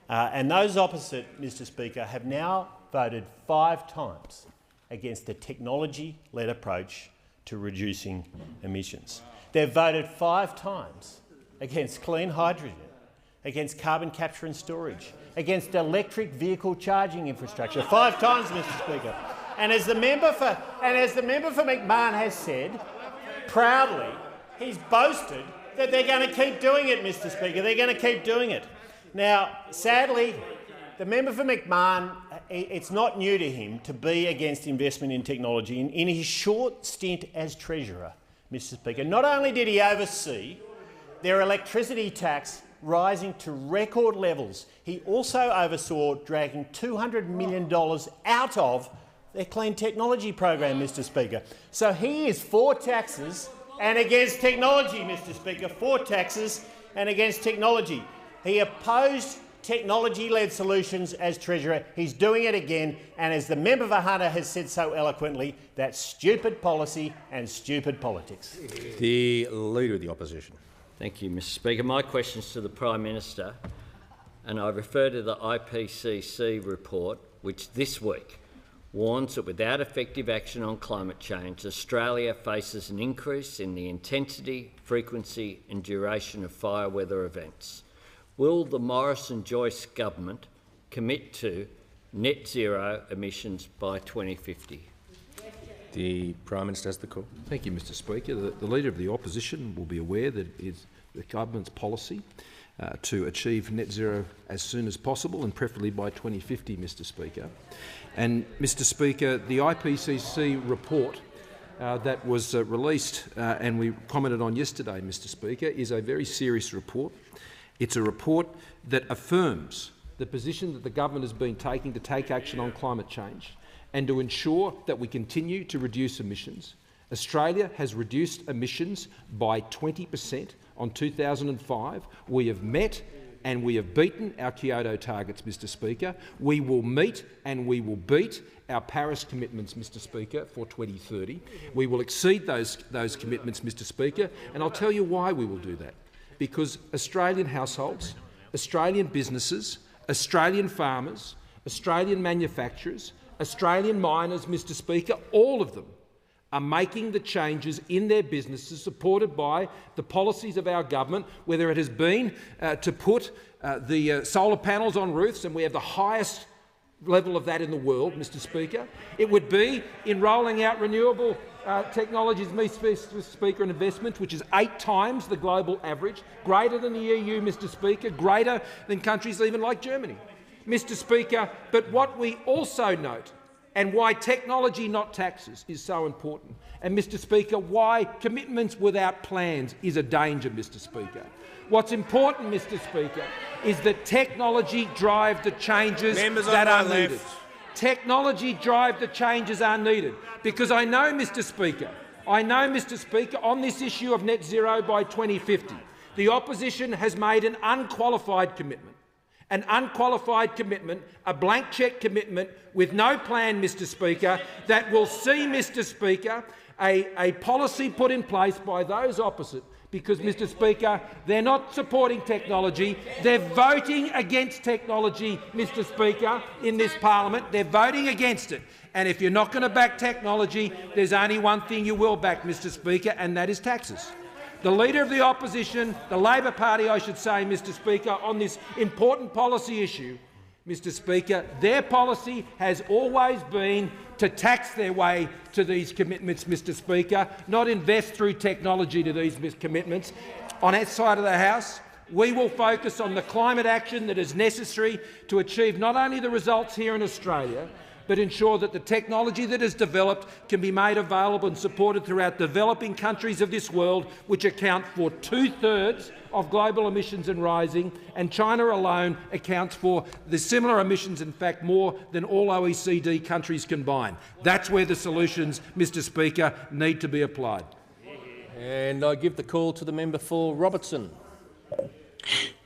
And those opposite, Mr. Speaker, have now voted 5 times against a technology-led approach to reducing emissions. They've voted 5 times against clean hydrogen, against carbon capture and storage, against electric vehicle charging infrastructure. 5 times, Mr. Speaker. And as the member for McMahon has said, proudly, he's boasted that they're going to keep doing it, Mr. Speaker. They're going to keep doing it. Now, sadly, the member for McMahon, it's not new to him to be against investment in technology. In his short stint as Treasurer, Mr. Speaker, not only did he oversee their electricity tax rising to record levels, he also oversaw dragging $200 million out of their clean technology program, Mr. Speaker. So he is for taxes and against technology, Mr. Speaker, for taxes and against technology. He opposed technology-led solutions as Treasurer. He's doing it again, and as the member for Hunter has said so eloquently, that's stupid policy and stupid politics. The Leader of the Opposition. Thank you, Mr. Speaker. My question is to the Prime Minister, and I refer to the IPCC report, which this week warns that without effective action on climate change, Australia faces an increase in the intensity, frequency and duration of fire weather events. Will the Morrison-Joyce government commit to net zero emissions by 2050? The Prime Minister has the call. Thank you, Mr. Speaker. The Leader of the Opposition will be aware that it is the government's policy to achieve net zero as soon as possible and preferably by 2050, Mr. Speaker. And, Mr. Speaker, the IPCC report that was released and we commented on yesterday, Mr Speaker, is a very serious report. It's a report that affirms the position that the government has been taking to take action on climate change and to ensure that we continue to reduce emissions. Australia has reduced emissions by 20% on 2005. We have met and we have beaten our Kyoto targets, Mr Speaker. We will meet and we will beat our Paris commitments, Mr Speaker, for 2030. We will exceed those commitments, Mr Speaker, and I'll tell you why we will do that. Because Australian households, Australian businesses, Australian farmers, Australian manufacturers, Australian miners, Mr Speaker, all of them are making the changes in their businesses supported by the policies of our government, whether it has been to put the solar panels on roofs, and we have the highest level of that in the world, Mr Speaker. It would be in rolling out renewable technologies, Mr Speaker, and investment, which is 8 times the global average, greater than the EU, Mr Speaker, greater than countries even like Germany. Mr Speaker, but what we also note, and why technology, not taxes, is so important, and, Mr Speaker, why commitments without plans is a danger, Mr Speaker. What's important, Mr Speaker, is that technology drive the changes that are needed. Technology drive the changes are needed, because I know, Mr Speaker, on this issue of net zero by 2050, the opposition has made an unqualified commitment. An unqualified commitment, a blank cheque commitment with no plan, Mr Speaker, that will see, Mr Speaker, a policy put in place by those opposite, because, Mr Speaker, they're not supporting technology, they're voting against technology, Mr Speaker, in this parliament. They're voting against it. And if you're not going to back technology, there's only one thing you will back, Mr Speaker, and that is taxes. The Leader of the Opposition, the Labor Party, I should say, Mr Speaker, on this important policy issue, Mr Speaker, their policy has always been to tax their way to these commitments, Mr Speaker, not invest through technology to these commitments. On our side of the House, we will focus on the climate action that is necessary to achieve not only the results here in Australia, but ensure that the technology that is developed can be made available and supported throughout developing countries of this world, which account for 2/3 of global emissions and rising, and China alone accounts for the similar emissions, in fact more than all OECD countries combined. That's where the solutions, Mr Speaker, need to be applied. And I give the call to the member for Robertson.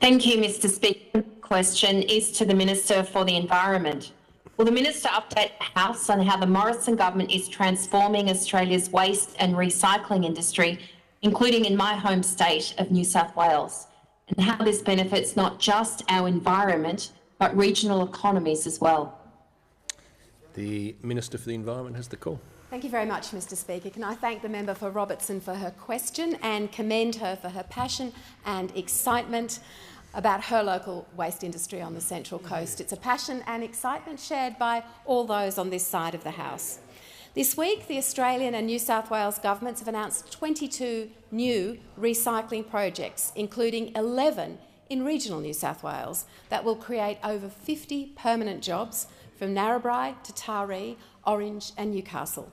Thank you, Mr Speaker. The question is to the Minister for the Environment. Will the Minister update the House on how the Morrison government is transforming Australia's waste and recycling industry, including in my home state of New South Wales, and how this benefits not just our environment but regional economies as well? The Minister for the Environment has the call. Thank you very much, Mr Speaker. Can I thank the member for Robertson for her question and commend her for her passion and excitement about her local waste industry on the Central Coast. It's a passion and excitement shared by all those on this side of the House. This week, the Australian and New South Wales governments have announced 22 new recycling projects, including 11 in regional New South Wales, that will create over 50 permanent jobs from Narrabri to Taree, Orange and Newcastle.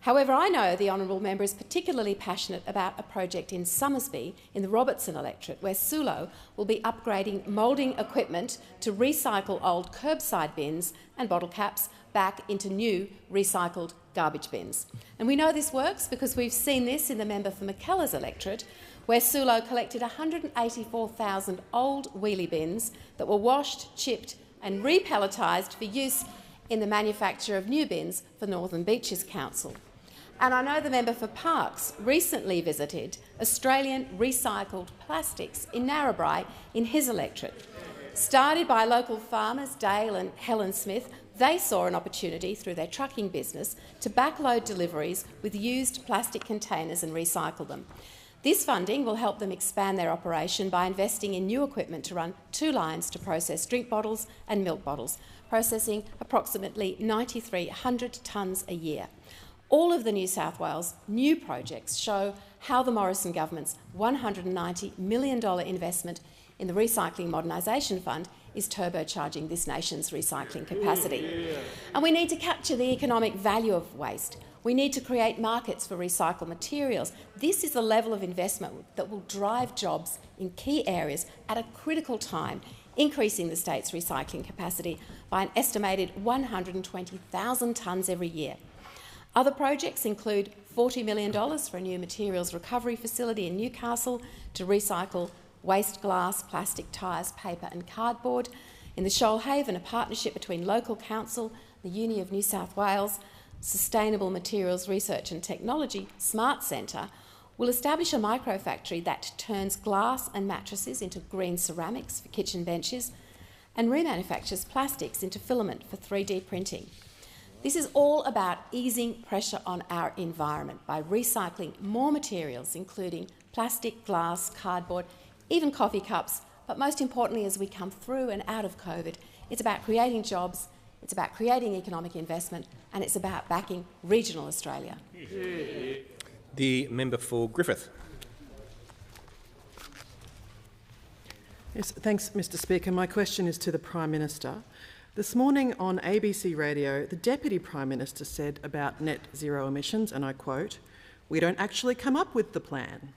However, I know the honourable member is particularly passionate about a project in Somersby in the Robertson electorate, where Sulo will be upgrading moulding equipment to recycle old curbside bins and bottle caps back into new recycled garbage bins. And we know this works because we've seen this in the member for Mackellar's electorate, where Sulo collected 184,000 old wheelie bins that were washed, chipped and repalletised for use in the manufacture of new bins for Northern Beaches Council. And I know the member for Parkes recently visited Australian recycled plastics in Narrabri in his electorate. Started by local farmers Dale and Helen Smith, they saw an opportunity through their trucking business to backload deliveries with used plastic containers and recycle them. This funding will help them expand their operation by investing in new equipment to run 2 lines to process drink bottles and milk bottles, processing approximately 9,300 tonnes a year. All of the New South Wales new projects show how the Morrison government's $190 million investment in the Recycling Modernisation Fund is turbocharging this nation's recycling capacity. And we need to capture the economic value of waste. We need to create markets for recycled materials. This is the level of investment that will drive jobs in key areas at a critical time, increasing the state's recycling capacity by an estimated 120,000 tonnes every year. Other projects include $40 million for a new materials recovery facility in Newcastle to recycle waste glass, plastic, tyres, paper and cardboard. In the Shoalhaven, a partnership between local council, the Uni of New South Wales, Sustainable Materials Research and Technology Smart Centre will establish a microfactory that turns glass and mattresses into green ceramics for kitchen benches and remanufactures plastics into filament for 3D printing. This is all about easing pressure on our environment by recycling more materials, including plastic, glass, cardboard, even coffee cups, but most importantly, as we come through and out of COVID, it's about creating jobs, it's about creating economic investment, and it's about backing regional Australia. The member for Griffith. Yes, thanks, Mr Speaker. My question is to the Prime Minister. This morning on ABC Radio, the Deputy Prime Minister said about net zero emissions, and I quote, "We don't actually come up with the plan."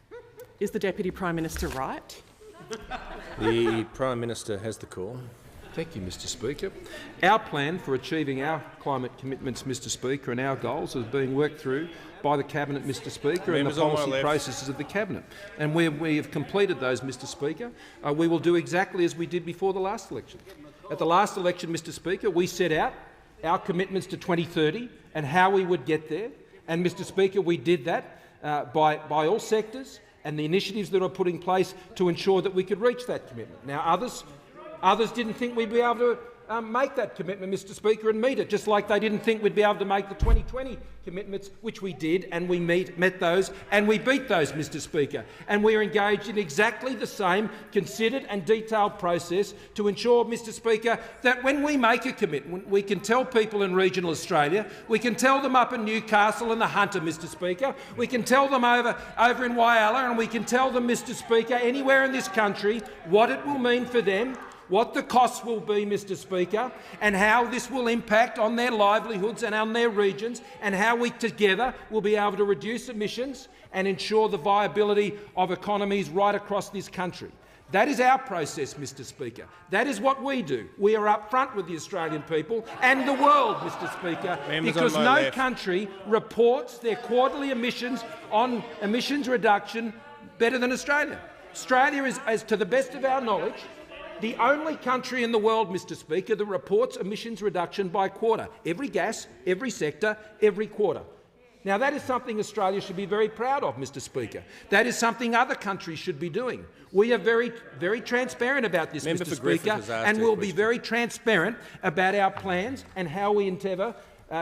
Is the Deputy Prime Minister right? The Prime Minister has the call. Thank you, Mr Speaker. Our plan for achieving our climate commitments, Mr Speaker, and our goals is being worked through by the Cabinet, Mr Speaker, and the policy processes of the Cabinet. And where we have completed those, Mr Speaker, we will do exactly as we did before the last election. At the last election, Mr Speaker, we set out our commitments to 2030 and how we would get there. And, Mr Speaker, we did that by all sectors and the initiatives that are put in place to ensure that we could reach that commitment. Now, others didn't think we'd be able to make that commitment, Mr Speaker, and meet it, just like they didn't think we'd be able to make the 2020 commitments, which we did, and we met those, and we beat those, Mr Speaker. And we are engaged in exactly the same considered and detailed process to ensure, Mr Speaker, that when we make a commitment, we can tell people in regional Australia, we can tell them up in Newcastle and the Hunter, Mr Speaker, we can tell them over in Whyalla, and we can tell them, Mr Speaker, anywhere in this country, what it will mean for them, what the costs will be, Mr Speaker, and how this will impact on their livelihoods and on their regions, and how we together will be able to reduce emissions and ensure the viability of economies right across this country. That is our process, Mr Speaker. That is what we do. We are up front with the Australian people and the world, Mr Speaker, because no country reports their quarterly emissions on emissions reduction better than Australia. Australia is, as to the best of our knowledge, the only country in the world, Mr Speaker, that reports emissions reduction by quarter. Every gas, every sector, every quarter. Now, that is something Australia should be very proud of, Mr Speaker. That is something other countries should be doing. We are very, very transparent about this, Mr Speaker, and we'll be very transparent about our plans and how we endeavour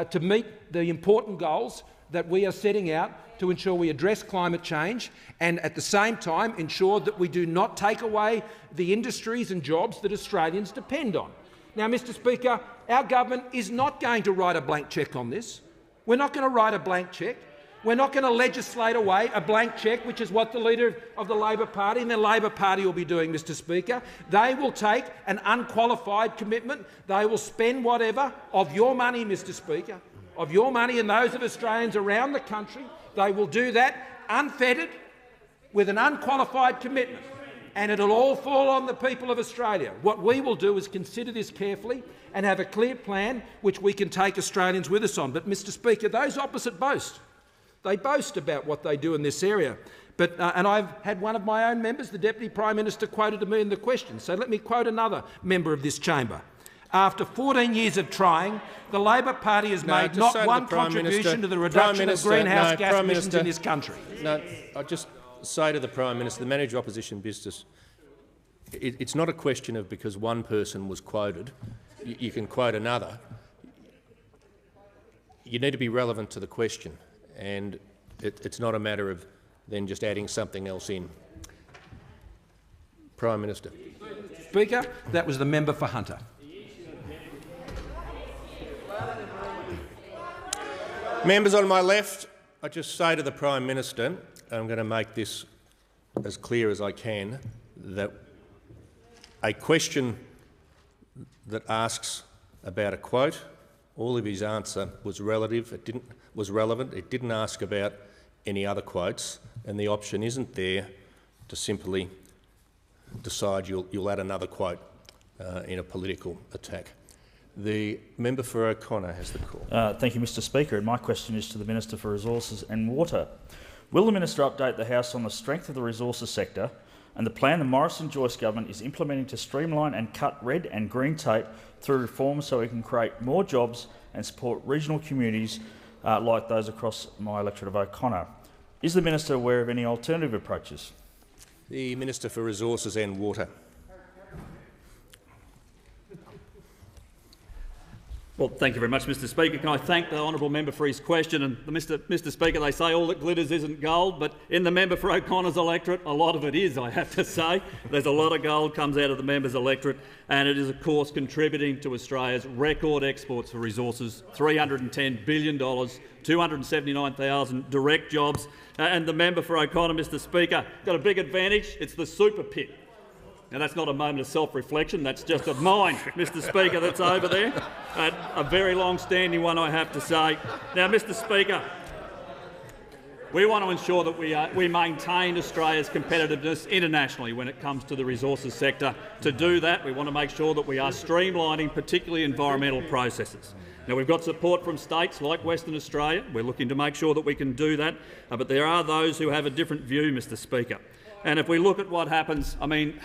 to meet the important goals that we are setting out to ensure we address climate change and at the same time ensure that we do not take away the industries and jobs that Australians depend on. Now, Mr Speaker, our government is not going to write a blank cheque on this. We're not going to write a blank cheque. We're not going to legislate away a blank cheque, which is what the Leader of the Labor Party and the Labor Party will be doing, Mr Speaker. They will take an unqualified commitment. They will spend whatever of your money, Mr Speaker, of your money and those of Australians around the country. They will do that unfettered with an unqualified commitment, and it'll all fall on the people of Australia. What we will do is consider this carefully and have a clear plan which we can take Australians with us on. But, Mr Speaker, those opposite boast. They boast about what they do in this area. But, and I've had one of my own members, the Deputy Prime Minister, quoted to me in the question. So let me quote another member of this chamber. After 14 years of trying, the Labor Party has made not one contribution to the reduction of greenhouse gas emissions in this country. No, I'll just say to the Prime Minister, the Manager of Opposition Business, it's not a question of because one person was quoted, you can quote another. You need to be relevant to the question, and it's not a matter of then just adding something else in. Prime Minister. Speaker, that was the member for Hunter. Members on my left, I just say to the Prime Minister, and I'm going to make this as clear as I can, that a question that asks about a quote, all of his answer was relative. It was relevant. It didn't ask about any other quotes, and the option isn't there to simply decide you'll add another quote in a political attack. The member for O'Connor has the call. Thank you, Mr Speaker. And my question is to the Minister for Resources and Water. Will the Minister update the House on the strength of the resources sector and the plan the Morrison-Joyce government is implementing to streamline and cut red and green tape through reforms so we can create more jobs and support regional communities like those across my electorate of O'Connor? Is the Minister aware of any alternative approaches? The Minister for Resources and Water. Well, thank you very much, Mr Speaker. Can I thank the honourable member for his question? And Mr Speaker, they say all that glitters isn't gold, but in the member for O'Connor's electorate, a lot of it is, I have to say. There's a lot of gold comes out of the member's electorate, and it is, of course, contributing to Australia's record exports for resources, $310 billion, 279,000 direct jobs. And the member for O'Connor, Mr Speaker, got a big advantage. It's the super pit. Now, that's not a moment of self-reflection, that's just of mine, Mr Speaker, that's over there. A very long-standing one, I have to say. Now, Mr Speaker, we want to ensure that we maintain Australia's competitiveness internationally when it comes to the resources sector. To do that, we want to make sure that we are streamlining particularly environmental processes. Now, we've got support from states like Western Australia. We're looking to make sure that we can do that, but there are those who have a different view, Mr Speaker. And if we look at what happens, I mean,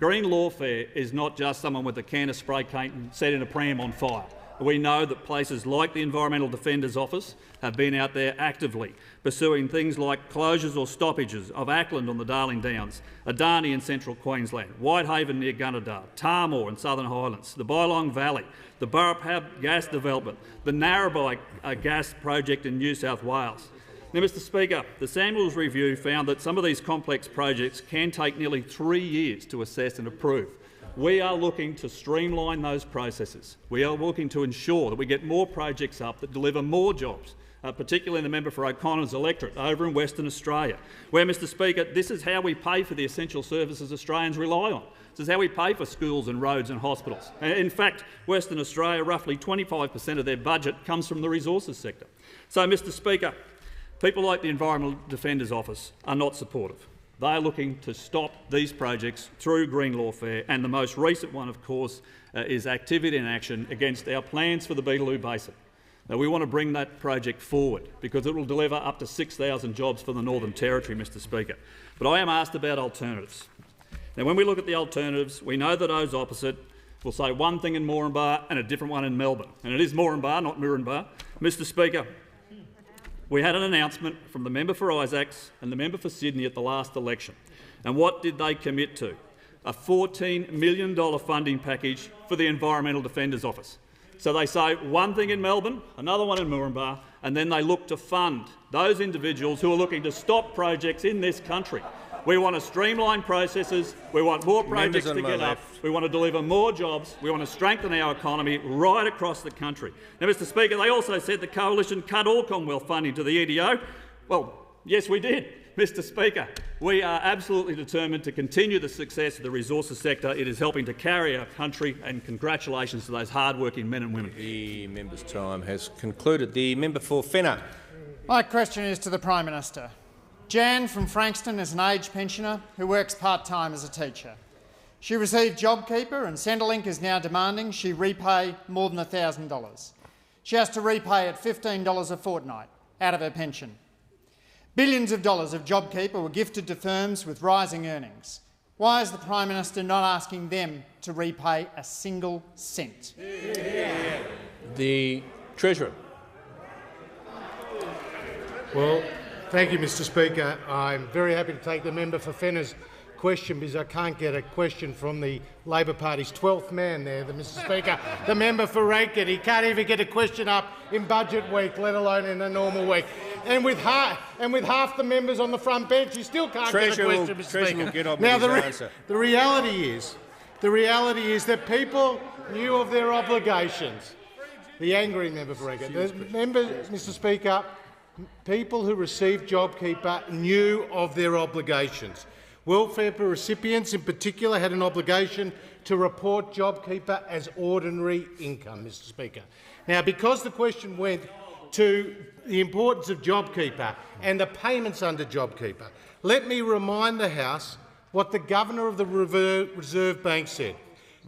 green lawfare is not just someone with a can of spray paint and setting a pram on fire. We know that places like the Environmental Defender's Office have been out there actively pursuing things like closures or stoppages of Ackland on the Darling Downs, Adani in central Queensland, Whitehaven near Gunnedah, Tarmore in Southern Highlands, the Bylong Valley, the Burrup gas development, the Narrabri gas project in New South Wales. Now, Mr Speaker, the Samuels review found that some of these complex projects can take nearly 3 years to assess and approve. We are looking to streamline those processes. We are looking to ensure that we get more projects up that deliver more jobs, particularly in the member for O'Connor's electorate over in Western Australia, where, Mr Speaker, this is how we pay for the essential services Australians rely on. This is how we pay for schools and roads and hospitals. In fact, Western Australia, roughly 25% of their budget comes from the resources sector. So, Mr Speaker, people like the Environmental Defender's Office are not supportive. They are looking to stop these projects through green lawfare, and the most recent one, of course, is activity and action against our plans for the Beetaloo Basin. Now, we want to bring that project forward because it will deliver up to 6,000 jobs for the Northern Territory, Mr Speaker. But I am asked about alternatives. Now, when we look at the alternatives, we know that those opposite will say one thing in Moranbah and a different one in Melbourne. And it is Moranbah, not Murrumba. Mr Speaker, we had an announcement from the member for Isaacs and the member for Sydney at the last election. And what did they commit to? A $14 million funding package for the Environmental Defender's Office. So they say one thing in Melbourne, another one in Moranbah, and then they look to fund those individuals who are looking to stop projects in this country. We want to streamline processes, we want more projects to get up, we want to deliver more jobs, we want to strengthen our economy right across the country. Now, Mr Speaker, they also said the Coalition cut all Commonwealth funding to the EDO. Well, yes, we did. Mr Speaker, we are absolutely determined to continue the success of the resources sector. It is helping to carry our country, and congratulations to those hard-working men and women. The member's time has concluded. The member for Fenner. My question is to the Prime Minister. Jan from Frankston is an aged pensioner who works part-time as a teacher. She received JobKeeper, and Centrelink is now demanding she repay more than $1,000. She has to repay at $15 a fortnight out of her pension. Billions of dollars of JobKeeper were gifted to firms with rising earnings. Why is the Prime Minister not asking them to repay a single cent? The Treasurer. Well, thank you, Mr Speaker. I'm very happy to take the member for Fenner's question because I can't get a question from the Labor Party's 12th man there, Mr Speaker, the member for Rankin. He can't even get a question up in budget week, let alone in a normal week. And with half the members on the front bench, he still can't get a question, Mr Speaker. Will get on now, with his answer. the reality is that people knew of their obligations. The angry member for Rankin. The member, Mr Speaker, people who received JobKeeper knew of their obligations. Welfare recipients in particular had an obligation to report JobKeeper as ordinary income, Mr Speaker. Now, because the question went to the importance of JobKeeper and the payments under JobKeeper. Let me remind the House what the Governor of the Reserve Bank said.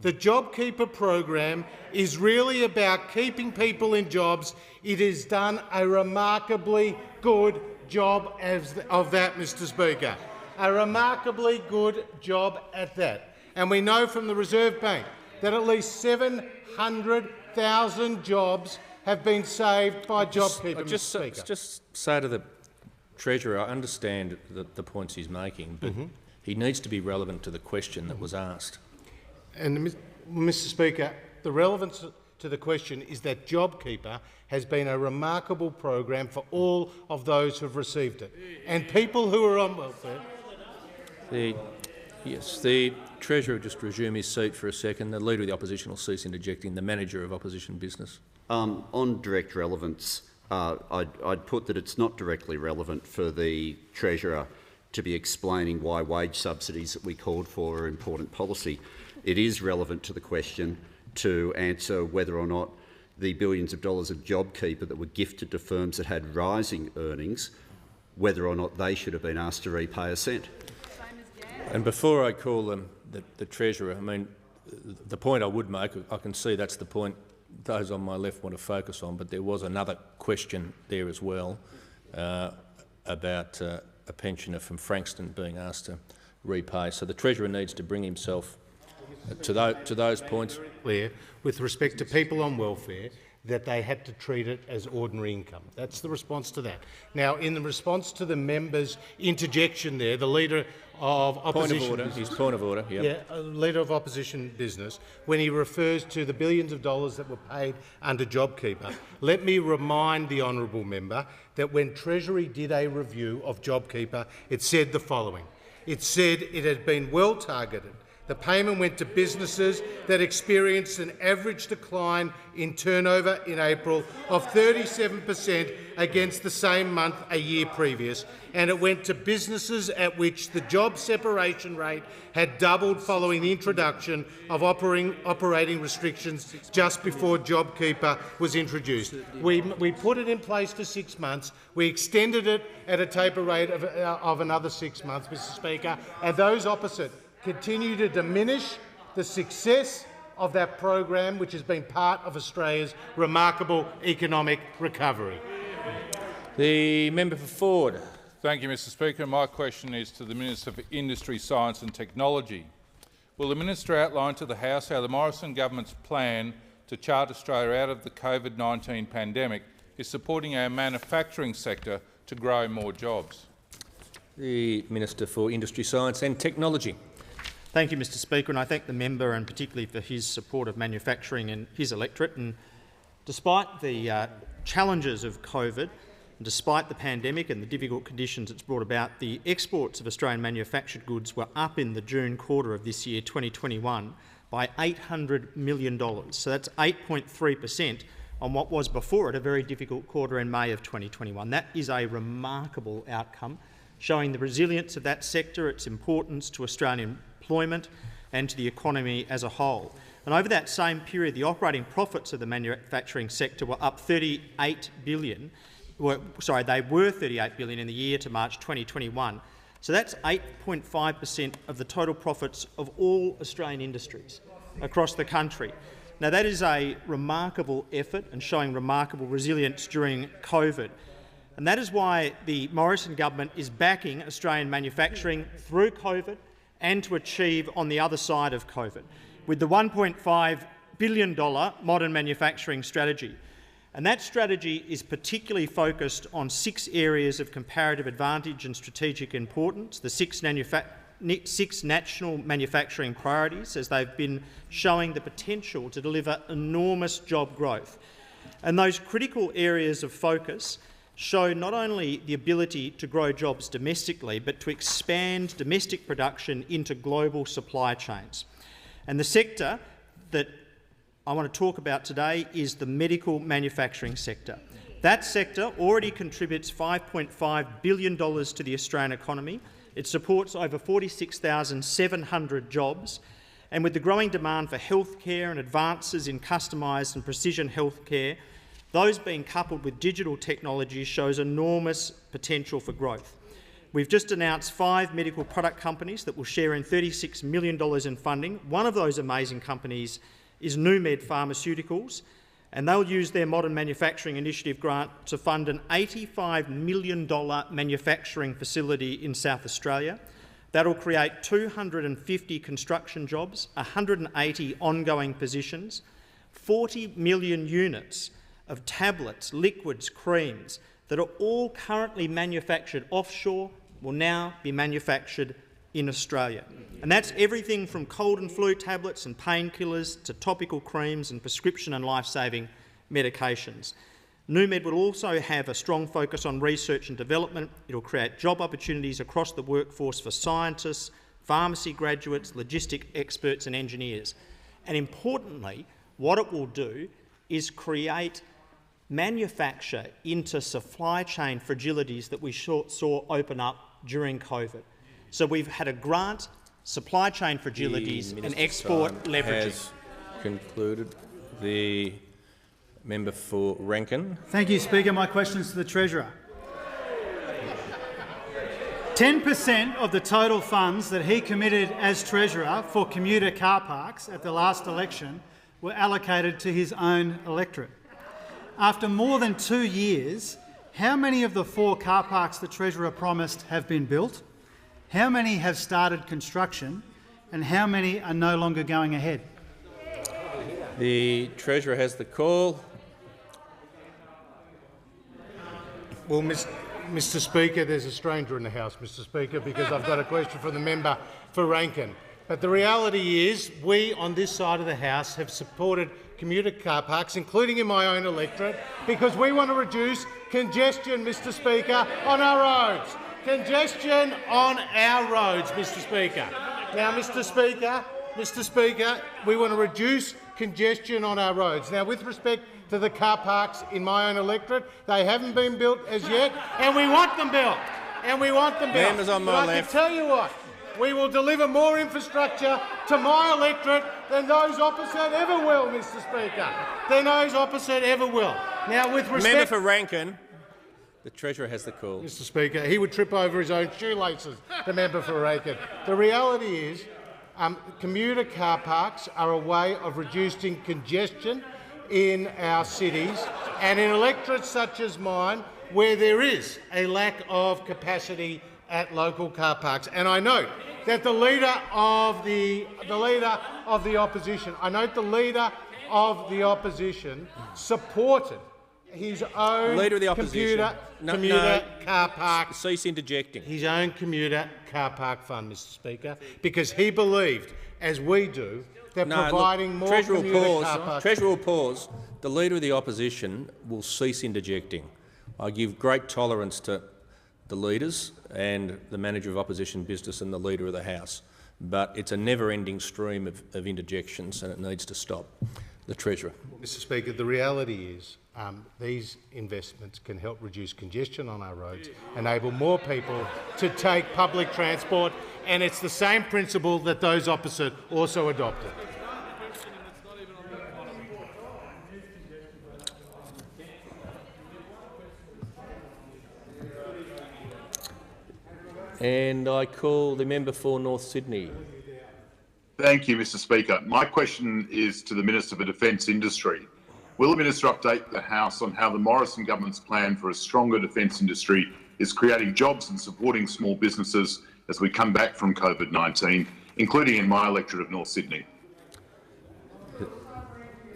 The JobKeeper program is really about keeping people in jobs. It has done a remarkably good job of that, Mr Speaker. A remarkably good job at that. And we know from the Reserve Bank that at least 700,000 jobs have been saved by JobKeeper, Mr Speaker. Just say to the Treasurer, I understand the points he's making, but he needs to be relevant to the question that was asked. And, Mr Speaker, the relevance to the question is that JobKeeper has been a remarkable program for all of those who have received it. And people who are on welfare... The Treasurer will just resume his seat for a second. The Leader of the Opposition will cease interjecting. The Manager of Opposition Business. On direct relevance, I'd put that it's not directly relevant for the Treasurer to be explaining why wage subsidies that we called for are important policy. It is relevant to the question to answer whether or not the billions of dollars of JobKeeper that were gifted to firms that had rising earnings, whether or not they should have been asked to repay a cent. And before I call the Treasurer, I mean, the point I would make, I can see that's the point those on my left want to focus on, but there was another question there as well about a pensioner from Frankston being asked to repay. So the Treasurer needs to bring himself to those points. Clear with respect to people on welfare that they had to treat it as ordinary income. That's the response to that. Now, in the response to the member's interjection there, the Leader of Opposition... Point of order. His point of order, yeah, Leader of Opposition Business, when he refers to the billions of dollars that were paid under JobKeeper, let me remind the honourable member that when Treasury did a review of JobKeeper, it said the following. It said it had been well targeted. The payment went to businesses that experienced an average decline in turnover in April of 37% against the same month a year previous, and it went to businesses at which the job separation rate had doubled following the introduction of operating restrictions just before JobKeeper was introduced. We put it in place for 6 months. We extended it at a taper rate of another 6 months, Mr Speaker, and those opposite continue to diminish the success of that program, which has been part of Australia's remarkable economic recovery. The member for Forde. Thank you, Mr Speaker. My question is to the Minister for Industry, Science and Technology. Will the Minister outline to the House how the Morrison government's plan to chart Australia out of the COVID-19 pandemic is supporting our manufacturing sector to grow more jobs? The Minister for Industry, Science and Technology. Thank you, Mr Speaker, and I thank the member and particularly for his support of manufacturing and his electorate. And despite the challenges of COVID, and despite the pandemic and the difficult conditions it's brought about, the exports of Australian manufactured goods were up in the June quarter of this year, 2021, by $800 million. So that's 8.3% on what was before it a very difficult quarter in May of 2021. That is a remarkable outcome, showing the resilience of that sector, its importance to Australian employment and to the economy as a whole. And over that same period, the operating profits of the manufacturing sector were up $38 billion. They were $38 billion in the year to March 2021. So that's 8.5% of the total profits of all Australian industries across the country. Now, that is a remarkable effort and showing remarkable resilience during COVID. And that is why the Morrison government is backing Australian manufacturing through COVID and to achieve on the other side of COVID, with the $1.5 billion modern manufacturing strategy. And that strategy is particularly focused on 6 areas of comparative advantage and strategic importance, the 6 national manufacturing priorities, as they've been showing the potential to deliver enormous job growth. And those critical areas of focus show not only the ability to grow jobs domestically, but to expand domestic production into global supply chains. And the sector that I want to talk about today is the medical manufacturing sector. That sector already contributes $5.5 billion to the Australian economy. It supports over 46,700 jobs. And with the growing demand for healthcare and advances in customised and precision healthcare, Those being coupled with digital technology shows enormous potential for growth. We've just announced 5 medical product companies that will share in $36 million in funding. One of those amazing companies is NewMed Pharmaceuticals, and they'll use their Modern Manufacturing Initiative grant to fund an $85 million manufacturing facility in South Australia. That'll create 250 construction jobs, 180 ongoing positions, 40 million units of tablets, liquids, creams that are all currently manufactured offshore will now be manufactured in Australia. And that's everything from cold and flu tablets and painkillers to topical creams and prescription and life-saving medications. NewMed will also have a strong focus on research and development. It will create job opportunities across the workforce for scientists, pharmacy graduates, logistic experts and engineers. And importantly, what it will do is create manufacture into supply chain fragilities that we saw open up during COVID. So we've had a grant, supply chain fragilities and export leveraging. Has concluded. The member for Rankin. Thank you, Speaker. My question is to the Treasurer. 10% of the total funds that he committed as Treasurer for commuter car parks at the last election were allocated to his own electorate. After more than 2 years, how many of the 4 car parks the Treasurer promised have been built? How many have started construction? And how many are no longer going ahead? The Treasurer has the call. Well, Mr Speaker, there's a stranger in the House, Mr Speaker, because I've got a question from the member for Rankin. But the reality is we on this side of the House have supported commuter car parks, including in my own electorate, because we want to reduce congestion, Mr Speaker, on our roads. Congestion on our roads, Mr Speaker. Now, Mr Speaker, we want to reduce congestion on our roads. Now, with respect to the car parks in my own electorate, they haven't been built as yet, and we want them built. Members on my left. I can tell you what, we will deliver more infrastructure to my electorate than those opposite ever will, Mr Speaker. Now, with respect... Member for Rankin. The Treasurer has the call. Mr Speaker, he would trip over his own shoelaces, the member for Rankin. The reality is commuter car parks are a way of reducing congestion in our cities and in electorates such as mine where there is a lack of capacity at local car parks. And I note that the leader of the opposition supported his own commuter car park. Cease interjecting. His own commuter car park fund, Mr Speaker, because he believed, as we do, that providing more commuter car parks... Treasurer will pause. The Leader of the Opposition will cease interjecting. I give great tolerance to the leaders and the Manager of Opposition Business and the Leader of the House, but it's a never-ending stream of interjections and it needs to stop. The Treasurer. Mr Speaker, the reality is these investments can help reduce congestion on our roads, enable more people to take public transport, and it's the same principle that those opposite also adopted. And I call the member for North Sydney. Thank you, Mr Speaker. My question is to the Minister for Defence Industry. Will the Minister update the House on how the Morrison government's plan for a stronger defence industry is creating jobs and supporting small businesses as we come back from COVID-19, including in my electorate of North Sydney?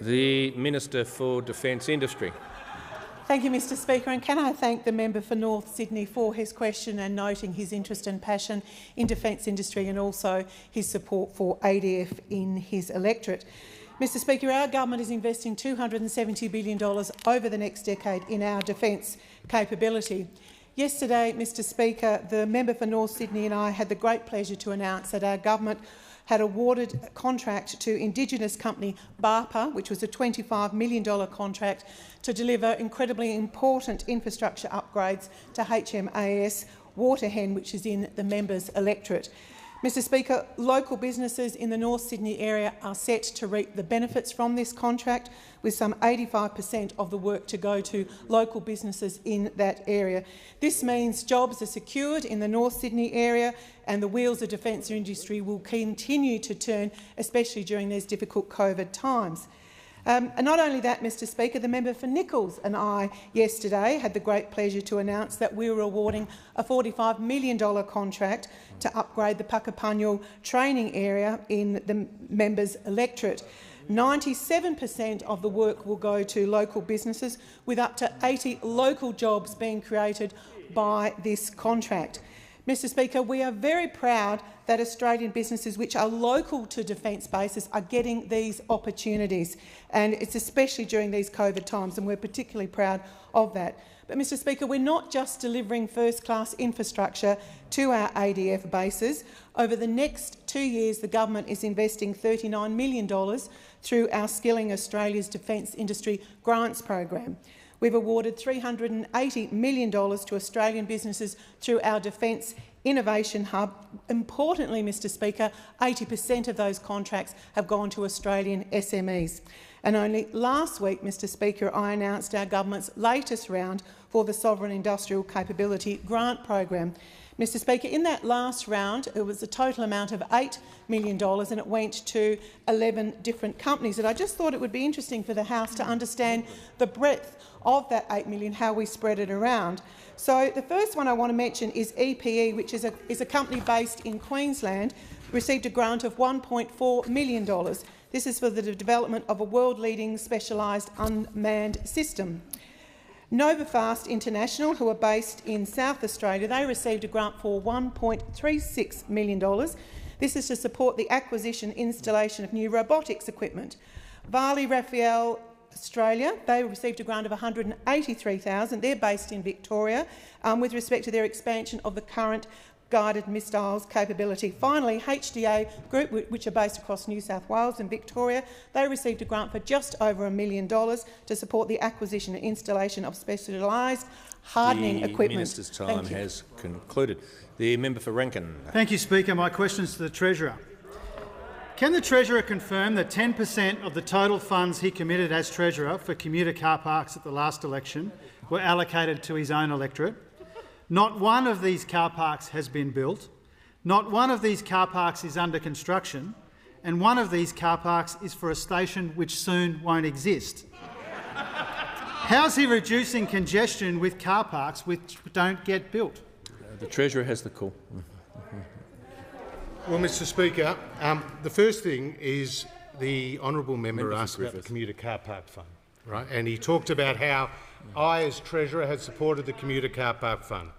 The Minister for Defence Industry. Thank you, Mr Speaker, and can I thank the member for North Sydney for his question and noting his interest and passion in defence industry and also his support for ADF in his electorate. Mr Speaker, our government is investing $270 billion over the next decade in our defence capability. Yesterday, Mr Speaker, the member for North Sydney and I had the great pleasure to announce that our government had awarded a contract to Indigenous company BARPA, which was a $25 million contract to deliver incredibly important infrastructure upgrades to HMAS Waterhen, which is in the member's electorate. Mr Speaker, local businesses in the North Sydney area are set to reap the benefits from this contract, with some 85% of the work to go to local businesses in that area. This means jobs are secured in the North Sydney area and the wheels of defence industry will continue to turn, especially during these difficult COVID times. And not only that, Mr Speaker, the member for Nichols and I yesterday had the great pleasure to announce that we were awarding a $45 million contract to upgrade the Puckapunyal training area in the member's electorate. 97% of the work will go to local businesses, with up to 80 local jobs being created by this contract. Mr Speaker, we are very proud that Australian businesses which are local to defence bases are getting these opportunities, and it's especially during these COVID times, and we're particularly proud of that. But, Mr Speaker, we're not just delivering first-class infrastructure to our ADF bases. Over the next 2 years, the government is investing $39 million through our Skilling Australia's Defence Industry Grants program. We've awarded $380 million to Australian businesses through our Defence Innovation Hub. Importantly, Mr Speaker, 80% of those contracts have gone to Australian SMEs. And only last week, Mr Speaker, I announced our government's latest round for the Sovereign Industrial Capability Grant program. Mr Speaker, in that last round, it was a total amount of $8 million and it went to 11 different companies. And I just thought it would be interesting for the House to understand the breadth of that $8 million, how we spread it around. So the first one I want to mention is EPE, which is a company based in Queensland, received a grant of $1.4 million. This is for the development of a world-leading specialised unmanned system. Novafast International, who are based in South Australia, they received a grant for $1.36 million. This is to support the acquisition and installation of new robotics equipment. Varley Raphael Australia, they received a grant of $183,000. They're based in Victoria with respect to their expansion of the current guided missiles capability. Finally, HDA Group, which are based across New South Wales and Victoria, they received a grant for just over $1 million to support the acquisition and installation of specialised hardening equipment. The minister's time has concluded. The member for Rankin. Thank you, Speaker. My question is to the Treasurer. Can the Treasurer confirm that 10% of the total funds he committed as Treasurer for commuter car parks at the last election were allocated to his own electorate? Not one of these car parks has been built, not one of these car parks is under construction, and one of these car parks is for a station which soon won't exist. How's he reducing congestion with car parks which don't get built? The Treasurer has the call. Well, Mr Speaker, the first thing is the honourable member asked about the commuter car park fund, right? And he talked about how I, as Treasurer, had supported the commuter car park fund.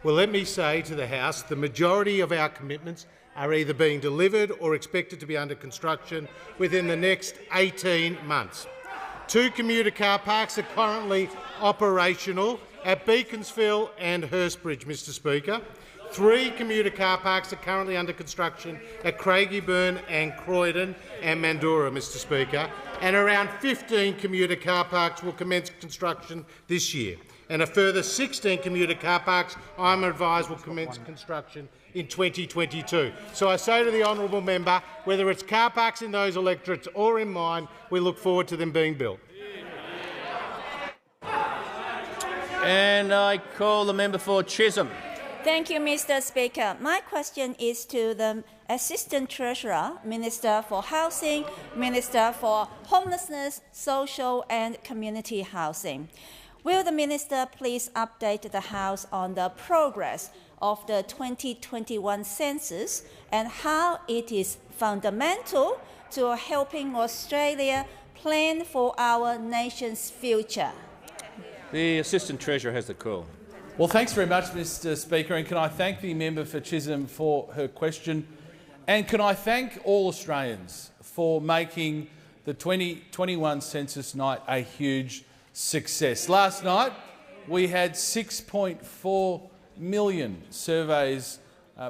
Well, let me say to the House, the majority of our commitments are either being delivered or expected to be under construction within the next 18 months. 2 commuter car parks are currently operational at Beaconsfield and Hurstbridge, Mr Speaker. 3 commuter car parks are currently under construction at Craigieburn and Croydon and Mandurah, Mr Speaker, and around 15 commuter car parks will commence construction this year, and a further 16 commuter car parks, I'm advised, will commence construction in 2022. So I say to the honourable member, whether it's car parks in those electorates or in mine, we look forward to them being built. And I call the member for Chisholm. Thank you, Mr Speaker. My question is to the Assistant Treasurer, Minister for Housing, Minister for Homelessness, Social and Community Housing. Will the Minister please update the House on the progress of the 2021 census and how it is fundamental to helping Australia plan for our nation's future? The Assistant Treasurer has the call. Well, thanks very much, Mr Speaker, and can I thank the member for Chisholm for her question, and can I thank all Australians for making the 2021 census night a huge success. Last night we had 6.4 million surveys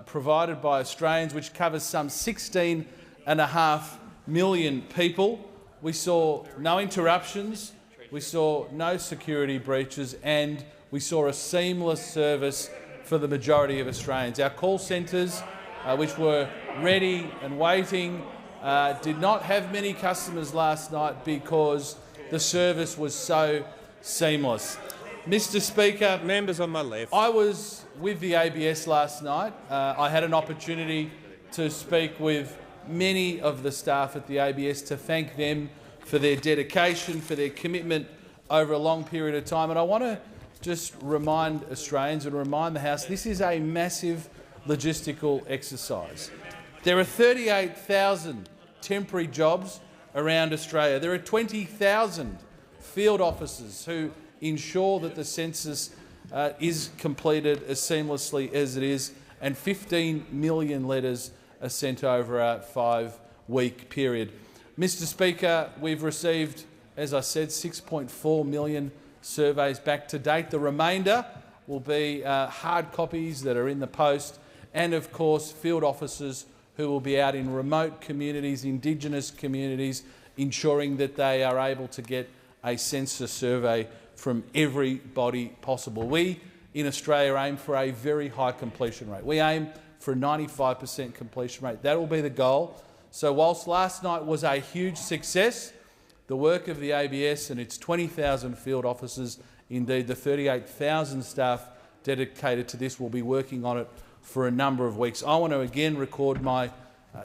provided by Australians, which covers some 16.5 million people. We saw no interruptions, we saw no security breaches, and we saw a seamless service for the majority of Australians. Our call centres which were ready and waiting, did not have many customers last night because the service was so seamless. Mr Speaker, members on my left, I was with the ABS last night. I had an opportunity to speak with many of the staff at the ABS to thank them for their dedication, for their commitment over a long period of time. And I want to just remind Australians and remind the House, this is a massive logistical exercise. There are 38,000 temporary jobs around Australia. There are 20,000 field officers who ensure that the census is completed as seamlessly as it is, and 15 million letters are sent over a 5-week period. Mr Speaker, we've received, as I said, 6.4 million surveys back to date. The remainder will be hard copies that are in the post, and of course field officers who will be out in remote communities, Indigenous communities, ensuring that they are able to get a census survey from everybody possible. We in Australia aim for a very high completion rate. We aim for a 95% completion rate. That will be the goal. So whilst last night was a huge success, the work of the ABS and its 20,000 field officers, indeed the 38,000 staff dedicated to this, will be working on it for a number of weeks. I want to again record my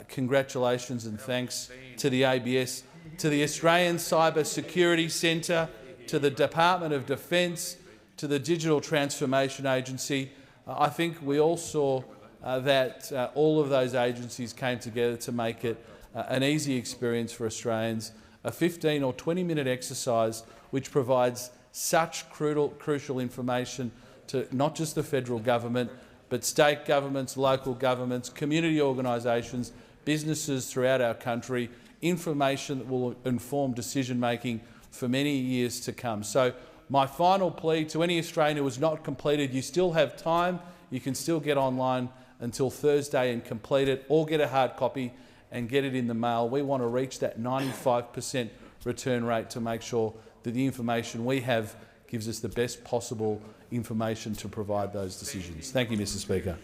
congratulations and thanks to the ABS, to the Australian Cyber Security Centre, to the Department of Defence, to the Digital Transformation Agency. I think we all saw that all of those agencies came together to make it an easy experience for Australians, a 15 or 20-minute exercise which provides such crucial information to not just the federal government, but state governments, local governments, community organisations, businesses throughout our country, information that will inform decision-making for many years to come. So my final plea to any Australian who has not completed, you still have time, you can still get online until Thursday and complete it, or get a hard copy and get it in the mail. We want to reach that 95% return rate to make sure that the information we have gives us the best possible information to provide those decisions. Thank you, Mr Speaker.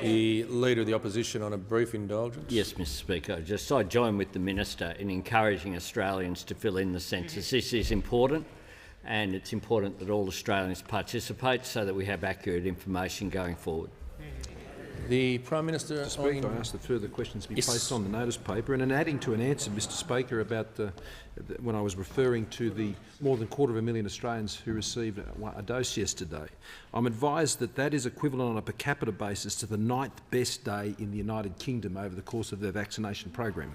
The Leader of the Opposition on a brief indulgence. Yes, Mr Speaker. I join with the Minister in encouraging Australians to fill in the census. This is important, and it's important that all Australians participate so that we have accurate information going forward. The Prime Minister. Mr Speaker, I ask that further questions be placed on the notice paper, and in adding to an answer, Mr Speaker, about when I was referring to the more than 250,000 Australians who received a dose yesterday, I'm advised that that is equivalent on a per capita basis to the 9th best day in the United Kingdom over the course of their vaccination program.